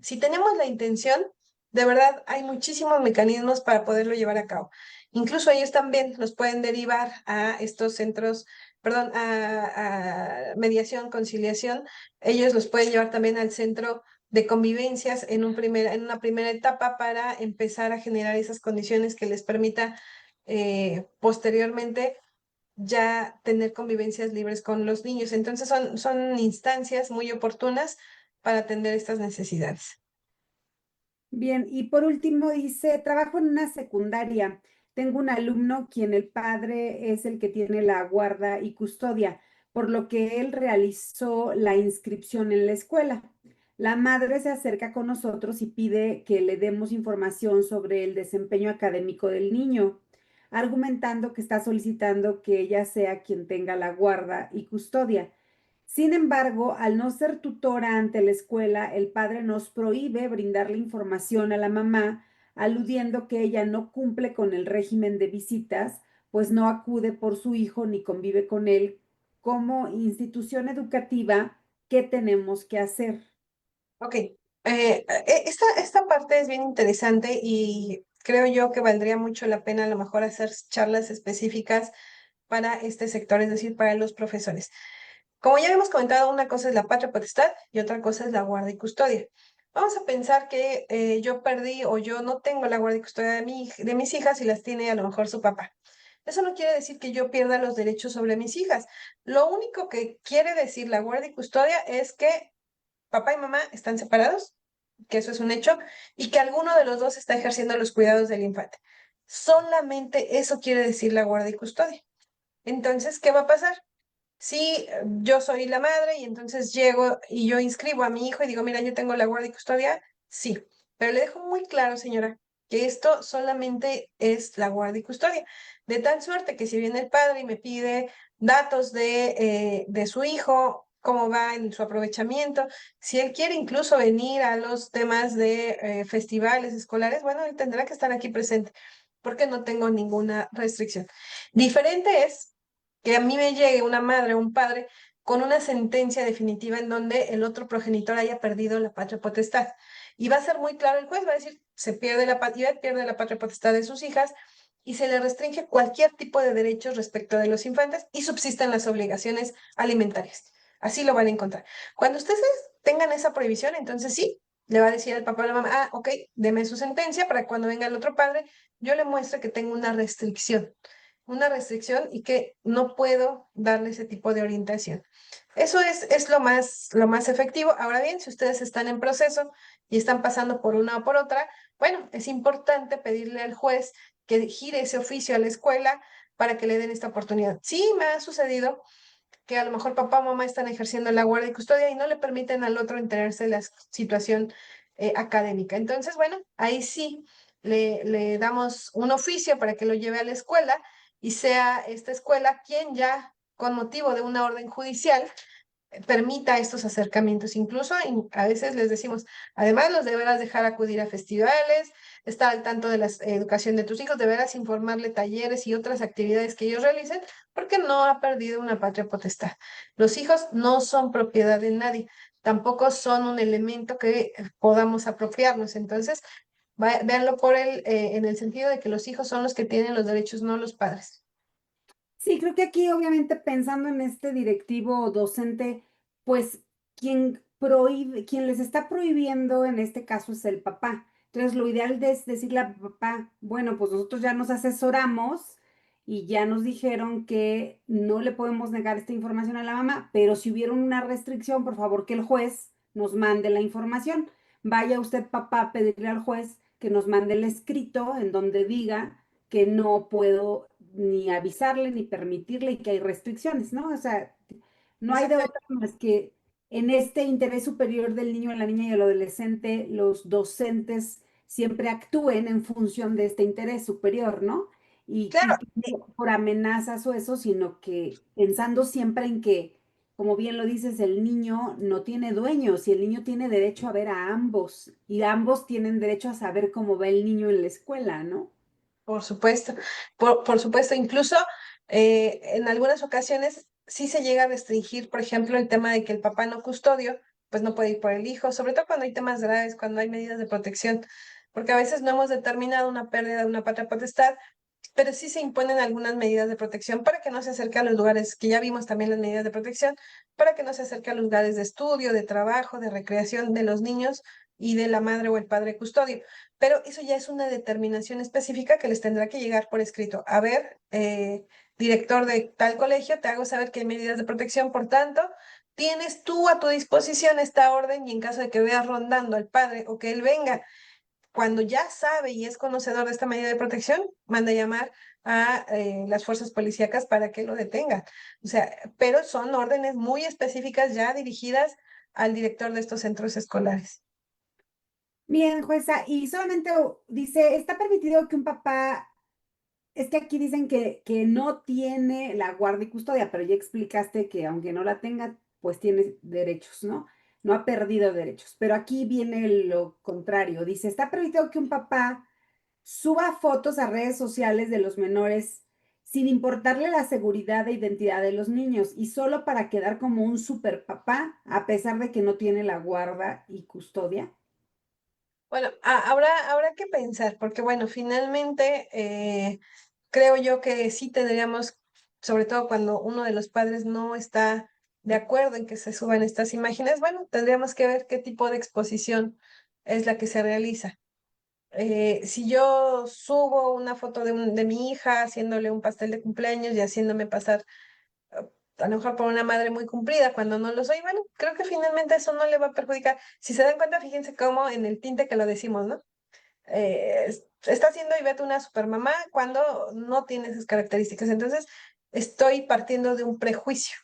si tenemos la intención, de verdad hay muchísimos mecanismos para poderlo llevar a cabo. Incluso ellos también nos pueden derivar a estos centros, perdón, a mediación, conciliación. Ellos los pueden llevar también al centro de convivencias en una primera etapa para empezar a generar esas condiciones que les permita posteriormente ya tener convivencias libres con los niños. Entonces son instancias muy oportunas para atender estas necesidades. Bien, y por último dice, trabajo en una secundaria. Tengo un alumno quien el padre es el que tiene la guarda y custodia, por lo que él realizó la inscripción en la escuela. La madre se acerca con nosotros y pide que le demos información sobre el desempeño académico del niño, argumentando que está solicitando que ella sea quien tenga la guarda y custodia. Sin embargo, al no ser tutora ante la escuela, el padre nos prohíbe brindarle información a la mamá, aludiendo que ella no cumple con el régimen de visitas, pues no acude por su hijo ni convive con él. Como institución educativa, ¿qué tenemos que hacer? Ok, esta parte es bien interesante y creo yo que valdría mucho la pena a lo mejor hacer charlas específicas para este sector, es decir, para los profesores. Como ya hemos comentado, una cosa es la patria potestad y otra cosa es la guardia y custodia. Vamos a pensar que yo perdí o yo no tengo la guardia y custodia de mis hijas y las tiene a lo mejor su papá. Eso no quiere decir que yo pierda los derechos sobre mis hijas. Lo único que quiere decir la guardia y custodia es que papá y mamá están separados, que eso es un hecho, y que alguno de los dos está ejerciendo los cuidados del infante. Solamente eso quiere decir la guardia y custodia. Entonces, ¿qué va a pasar? Sí, yo soy la madre y entonces llego y yo inscribo a mi hijo y digo, mira, yo tengo la guardia y custodia, sí, pero le dejo muy claro, señora, que esto solamente es la guardia y custodia, de tal suerte que si viene el padre y me pide datos de su hijo, cómo va en su aprovechamiento, si él quiere incluso venir a los temas de festivales escolares, bueno, él tendrá que estar aquí presente, porque no tengo ninguna restricción. Diferente es que a mí me llegue una madre o un padre con una sentencia definitiva en donde el otro progenitor haya perdido la patria potestad. Y va a ser muy claro el juez, va a decir, se pierde la patria, pierde la patria potestad de sus hijas y se le restringe cualquier tipo de derechos respecto de los infantes y subsisten las obligaciones alimentarias. Así lo van a encontrar. Cuando ustedes tengan esa prohibición, entonces sí, le va a decir al papá o a la mamá, ah, ok, deme su sentencia para que cuando venga el otro padre, yo le muestre que tengo una restricción y que no puedo darle ese tipo de orientación. Eso es lo más efectivo. Ahora bien, si ustedes están en proceso y están pasando por una o por otra, bueno, es importante pedirle al juez que gire ese oficio a la escuela para que le den esta oportunidad. Sí, me ha sucedido que a lo mejor papá o mamá están ejerciendo la guardia y custodia y no le permiten al otro enterarse de la situación académica. Entonces, bueno, ahí sí le damos un oficio para que lo lleve a la escuela y sea esta escuela quien ya, con motivo de una orden judicial, permita estos acercamientos. Incluso a veces les decimos, además los deberás dejar acudir a festivales, estar al tanto de la educación de tus hijos, deberás informarle talleres y otras actividades que ellos realicen, porque no ha perdido una patria potestad. Los hijos no son propiedad de nadie, tampoco son un elemento que podamos apropiarnos. Entonces, véanlo en el sentido de que los hijos son los que tienen los derechos, no los padres. Sí, creo que aquí obviamente pensando en este directivo o docente, pues quien prohíbe, quien les está prohibiendo en este caso es el papá. Entonces, lo ideal es decirle al papá, bueno, pues nosotros ya nos asesoramos y ya nos dijeron que no le podemos negar esta información a la mamá, pero si hubiera una restricción, por favor que el juez nos mande la información. Vaya usted, papá, a pedirle al juez que nos mande el escrito en donde diga que no puedo ni avisarle ni permitirle y que hay restricciones, ¿no? O sea, no hay de Exactamente. otra más que en este interés superior del niño, la niña y el adolescente, los docentes siempre actúen en función de este interés superior, ¿no? Claro, Y no por amenazas o eso, sino que pensando siempre en que, como bien lo dices, el niño no tiene dueños y el niño tiene derecho a ver a ambos y ambos tienen derecho a saber cómo va el niño en la escuela, ¿no? por supuesto, por supuesto, incluso en algunas ocasiones sí se llega a restringir, por ejemplo, el tema de que el papá no custodio, pues no puede ir por el hijo, sobre todo cuando hay temas graves, cuando hay medidas de protección, porque a veces no hemos determinado una pérdida de una patria potestad, pero sí se imponen algunas medidas de protección para que no se acerque a los lugares, que ya vimos también las medidas de protección, para que no se acerque a los lugares de estudio, de trabajo, de recreación de los niños y de la madre o el padre custodio. Pero eso ya es una determinación específica que les tendrá que llegar por escrito. A ver, director de tal colegio, te hago saber que hay medidas de protección, por tanto, tienes tú a tu disposición esta orden y en caso de que veas rondando al padre o que él venga cuando ya sabe y es conocedor de esta medida de protección, manda a llamar a las fuerzas policíacas para que lo detengan. O sea, pero son órdenes muy específicas ya dirigidas al director de estos centros escolares. Bien, jueza, y solamente dice, está permitido que un papá, es que aquí dicen que no tiene la guardia y custodia, pero ya explicaste que aunque no la tenga, pues tiene derechos, ¿no? No ha perdido derechos. Pero aquí viene lo contrario. Dice, está permitido que un papá suba fotos a redes sociales de los menores sin importarle la seguridad e identidad de los niños y solo para quedar como un super papá, a pesar de que no tiene la guarda y custodia. Bueno, habrá que pensar, porque bueno, finalmente creo yo que sí tendríamos, sobre todo cuando uno de los padres no está de acuerdo en que se suban estas imágenes, bueno, tendríamos que ver qué tipo de exposición es la que se realiza. Si yo subo una foto de mi hija haciéndole un pastel de cumpleaños y haciéndome pasar a lo mejor por una madre muy cumplida cuando no lo soy, bueno, creo que finalmente eso no le va a perjudicar. Si se dan cuenta, fíjense cómo en el tinte que lo decimos, ¿no? Está haciendo Ivette una supermamá cuando no tiene esas características. Entonces, estoy partiendo de un prejuicio.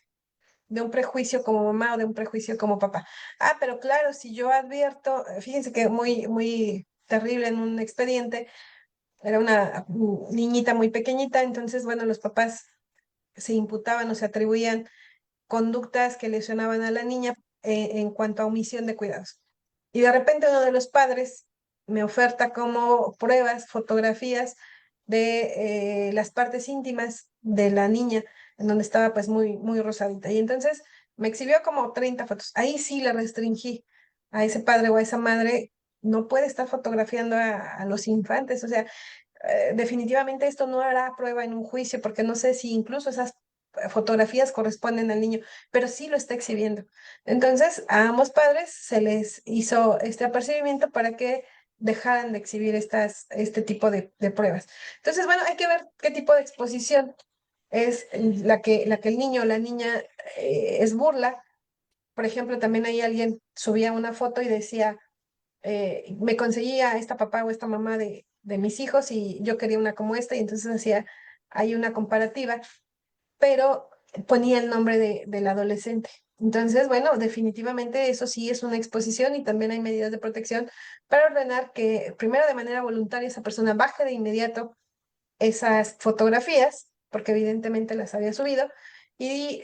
de un prejuicio como mamá o de un prejuicio como papá. Ah, pero claro, si yo advierto, fíjense que muy, muy terrible en un expediente, era una niñita muy pequeñita, entonces, bueno, los papás se imputaban o se atribuían conductas que lesionaban a la niña en cuanto a omisión de cuidados. Y de repente uno de los padres me oferta como pruebas, fotografías de las partes íntimas de la niña, en donde estaba pues muy, muy rosadita. Y entonces me exhibió como 30 fotos. Ahí sí le restringí a ese padre o a esa madre, no puede estar fotografiando a los infantes. O sea, definitivamente esto no hará prueba en un juicio, porque no sé si incluso esas fotografías corresponden al niño, pero sí lo está exhibiendo. Entonces, a ambos padres se les hizo este apercibimiento para que dejaran de exhibir este tipo de pruebas. Entonces, bueno, hay que ver qué tipo de exposición es la que el niño o la niña es burla. Por ejemplo, también hay alguien subía una foto y decía, me conseguía esta papá o esta mamá de mis hijos y yo quería una como esta, y entonces hacía hay una comparativa, pero ponía el nombre del adolescente. Entonces, bueno, definitivamente eso sí es una exposición, y también hay medidas de protección para ordenar que primero de manera voluntaria esa persona baje de inmediato esas fotografías, porque evidentemente las había subido, y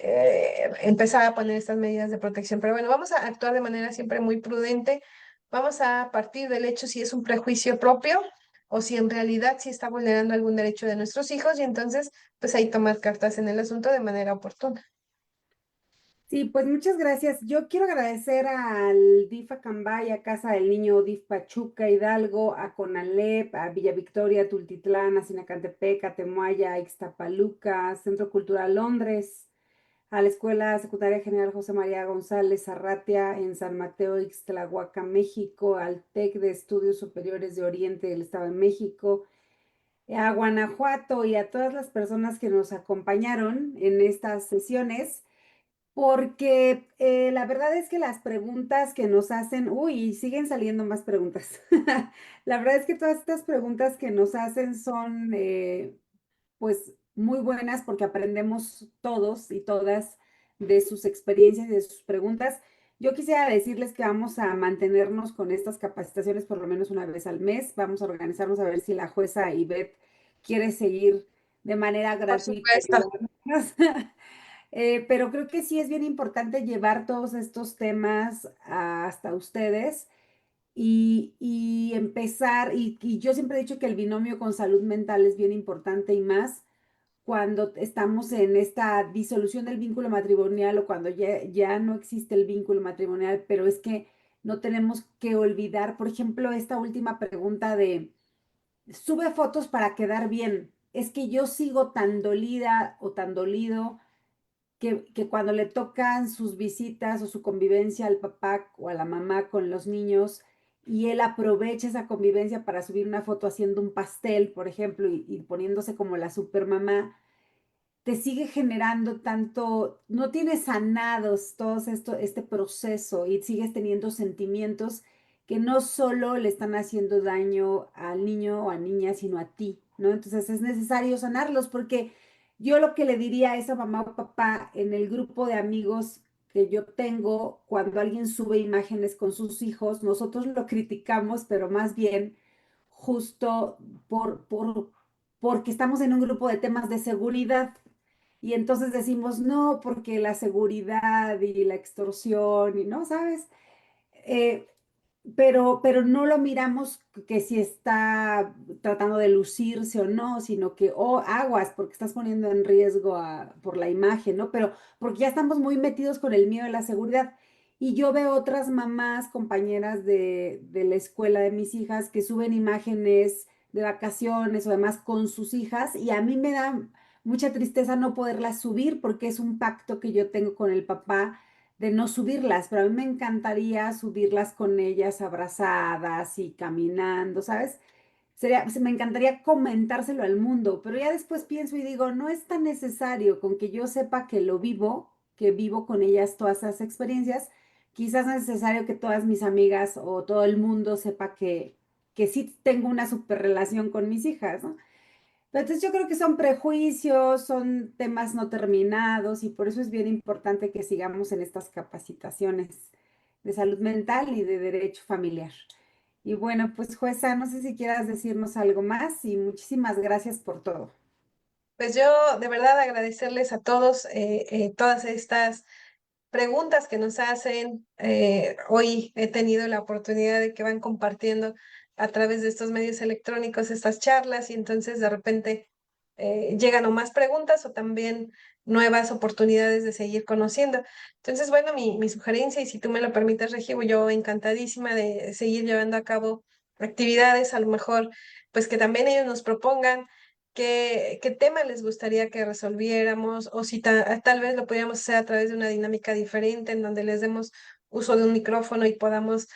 empezar a poner estas medidas de protección. Pero bueno, vamos a actuar de manera siempre muy prudente. Vamos a partir del hecho si es un prejuicio propio o si en realidad sí está vulnerando algún derecho de nuestros hijos, y entonces pues ahí tomar cartas en el asunto de manera oportuna. Sí, pues muchas gracias. Yo quiero agradecer al DIF Acambay, a Casa del Niño DIF Pachuca, Hidalgo, a CONALEP, a Villa Victoria, Tultitlán, a Sinacantepec, a Temoaya, a Ixtapaluca, Centro Cultural Londres, a la Escuela Secundaria General José María González Arratia en San Mateo, Ixtlahuaca, México, al TEC de Estudios Superiores de Oriente del Estado de México, a Guanajuato y a todas las personas que nos acompañaron en estas sesiones, porque la verdad es que las preguntas que nos hacen, uy, siguen saliendo más preguntas. La verdad es que todas estas preguntas que nos hacen son pues muy buenas porque aprendemos todos y todas de sus experiencias y de sus preguntas. Yo quisiera decirles que vamos a mantenernos con estas capacitaciones por lo menos una vez al mes. Vamos a organizarnos a ver si la jueza Ivette quiere seguir de manera Por gratuita supuesto. ayudándonos. Pero creo que sí es bien importante llevar todos estos temas hasta ustedes y empezar, y yo siempre he dicho que el binomio con salud mental es bien importante y más cuando estamos en esta disolución del vínculo matrimonial o cuando ya no existe el vínculo matrimonial, pero es que no tenemos que olvidar, por ejemplo, esta última pregunta de, sube fotos para quedar bien. Es que yo sigo tan dolida o tan dolido que cuando le tocan sus visitas o su convivencia al papá o a la mamá con los niños y él aprovecha esa convivencia para subir una foto haciendo un pastel, por ejemplo, y poniéndose como la supermamá, te sigue generando tanto, no tienes sanados todo esto, este proceso y sigues teniendo sentimientos que no solo le están haciendo daño al niño o a niña, sino a ti, ¿no? Entonces es necesario sanarlos porque yo lo que le diría a esa mamá o papá en el grupo de amigos que yo tengo, cuando alguien sube imágenes con sus hijos, nosotros lo criticamos, pero más bien justo porque estamos en un grupo de temas de seguridad. Y entonces decimos, no, porque la seguridad y la extorsión, y no, ¿sabes? Eh, pero no lo miramos que si está tratando de lucirse o no, sino que, oh, aguas, porque estás poniendo en riesgo por la imagen, ¿no? Pero porque ya estamos muy metidos con el miedo de la seguridad. Y yo veo otras mamás, compañeras de la escuela de mis hijas, que suben imágenes de vacaciones o demás con sus hijas, y a mí me da mucha tristeza no poderlas subir porque es un pacto que yo tengo con el papá de no subirlas, pero a mí me encantaría subirlas con ellas abrazadas y caminando, ¿sabes? Me encantaría comentárselo al mundo, pero ya después pienso y digo, no es tan necesario con que yo sepa que lo vivo, que vivo con ellas todas esas experiencias, quizás no es necesario que todas mis amigas o todo el mundo sepa que sí tengo una super relación con mis hijas, ¿no? Entonces yo creo que son prejuicios, son temas no terminados y por eso es bien importante que sigamos en estas capacitaciones de salud mental y de derecho familiar. Y bueno, pues jueza, no sé si quieras decirnos algo más y muchísimas gracias por todo. Pues yo de verdad agradecerles a todos todas estas preguntas que nos hacen. Hoy he tenido la oportunidad de que van compartiendo a través de estos medios electrónicos estas charlas y entonces de repente llegan o más preguntas o también nuevas oportunidades de seguir conociendo. Entonces, bueno, mi sugerencia, y si tú me lo permites, Regi, yo encantadísima de seguir llevando a cabo actividades, a lo mejor, pues que también ellos nos propongan qué tema les gustaría que resolviéramos o si tal vez lo pudiéramos hacer a través de una dinámica diferente en donde les demos uso de un micrófono y podamos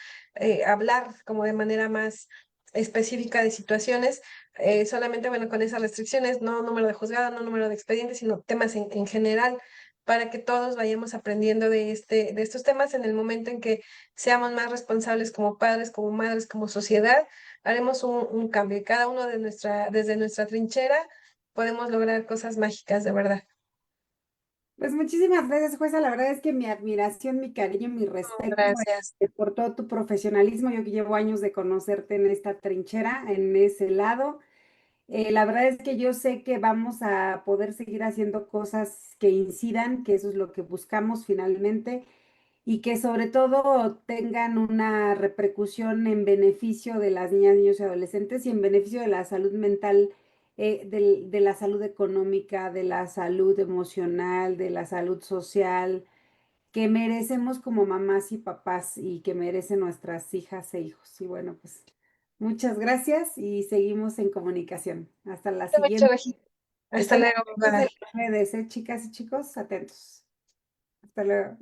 hablar como de manera más específica de situaciones, solamente, bueno, con esas restricciones, no número de juzgado, no número de expedientes, sino temas en general, para que todos vayamos aprendiendo de estos temas en el momento en que seamos más responsables como padres, como madres, como sociedad, haremos un cambio y cada uno desde nuestra trinchera podemos lograr cosas mágicas, de verdad. Pues muchísimas gracias, jueza. La verdad es que mi admiración, mi cariño, mi respeto Gracias. por todo tu profesionalismo. Yo que llevo años de conocerte en esta trinchera, en ese lado. La verdad es que yo sé que vamos a poder seguir haciendo cosas que incidan, que eso es lo que buscamos finalmente, y que sobre todo tengan una repercusión en beneficio de las niñas, niños y adolescentes y en beneficio de la salud mental, de la salud económica, de la salud emocional, de la salud social, que merecemos como mamás y papás y que merecen nuestras hijas e hijos. Y bueno, pues muchas gracias y seguimos en comunicación. Hasta la Mucho, siguiente. Regi. Hasta Estén luego. atentos en Bye. las redes, chicas y chicos, atentos. Hasta luego.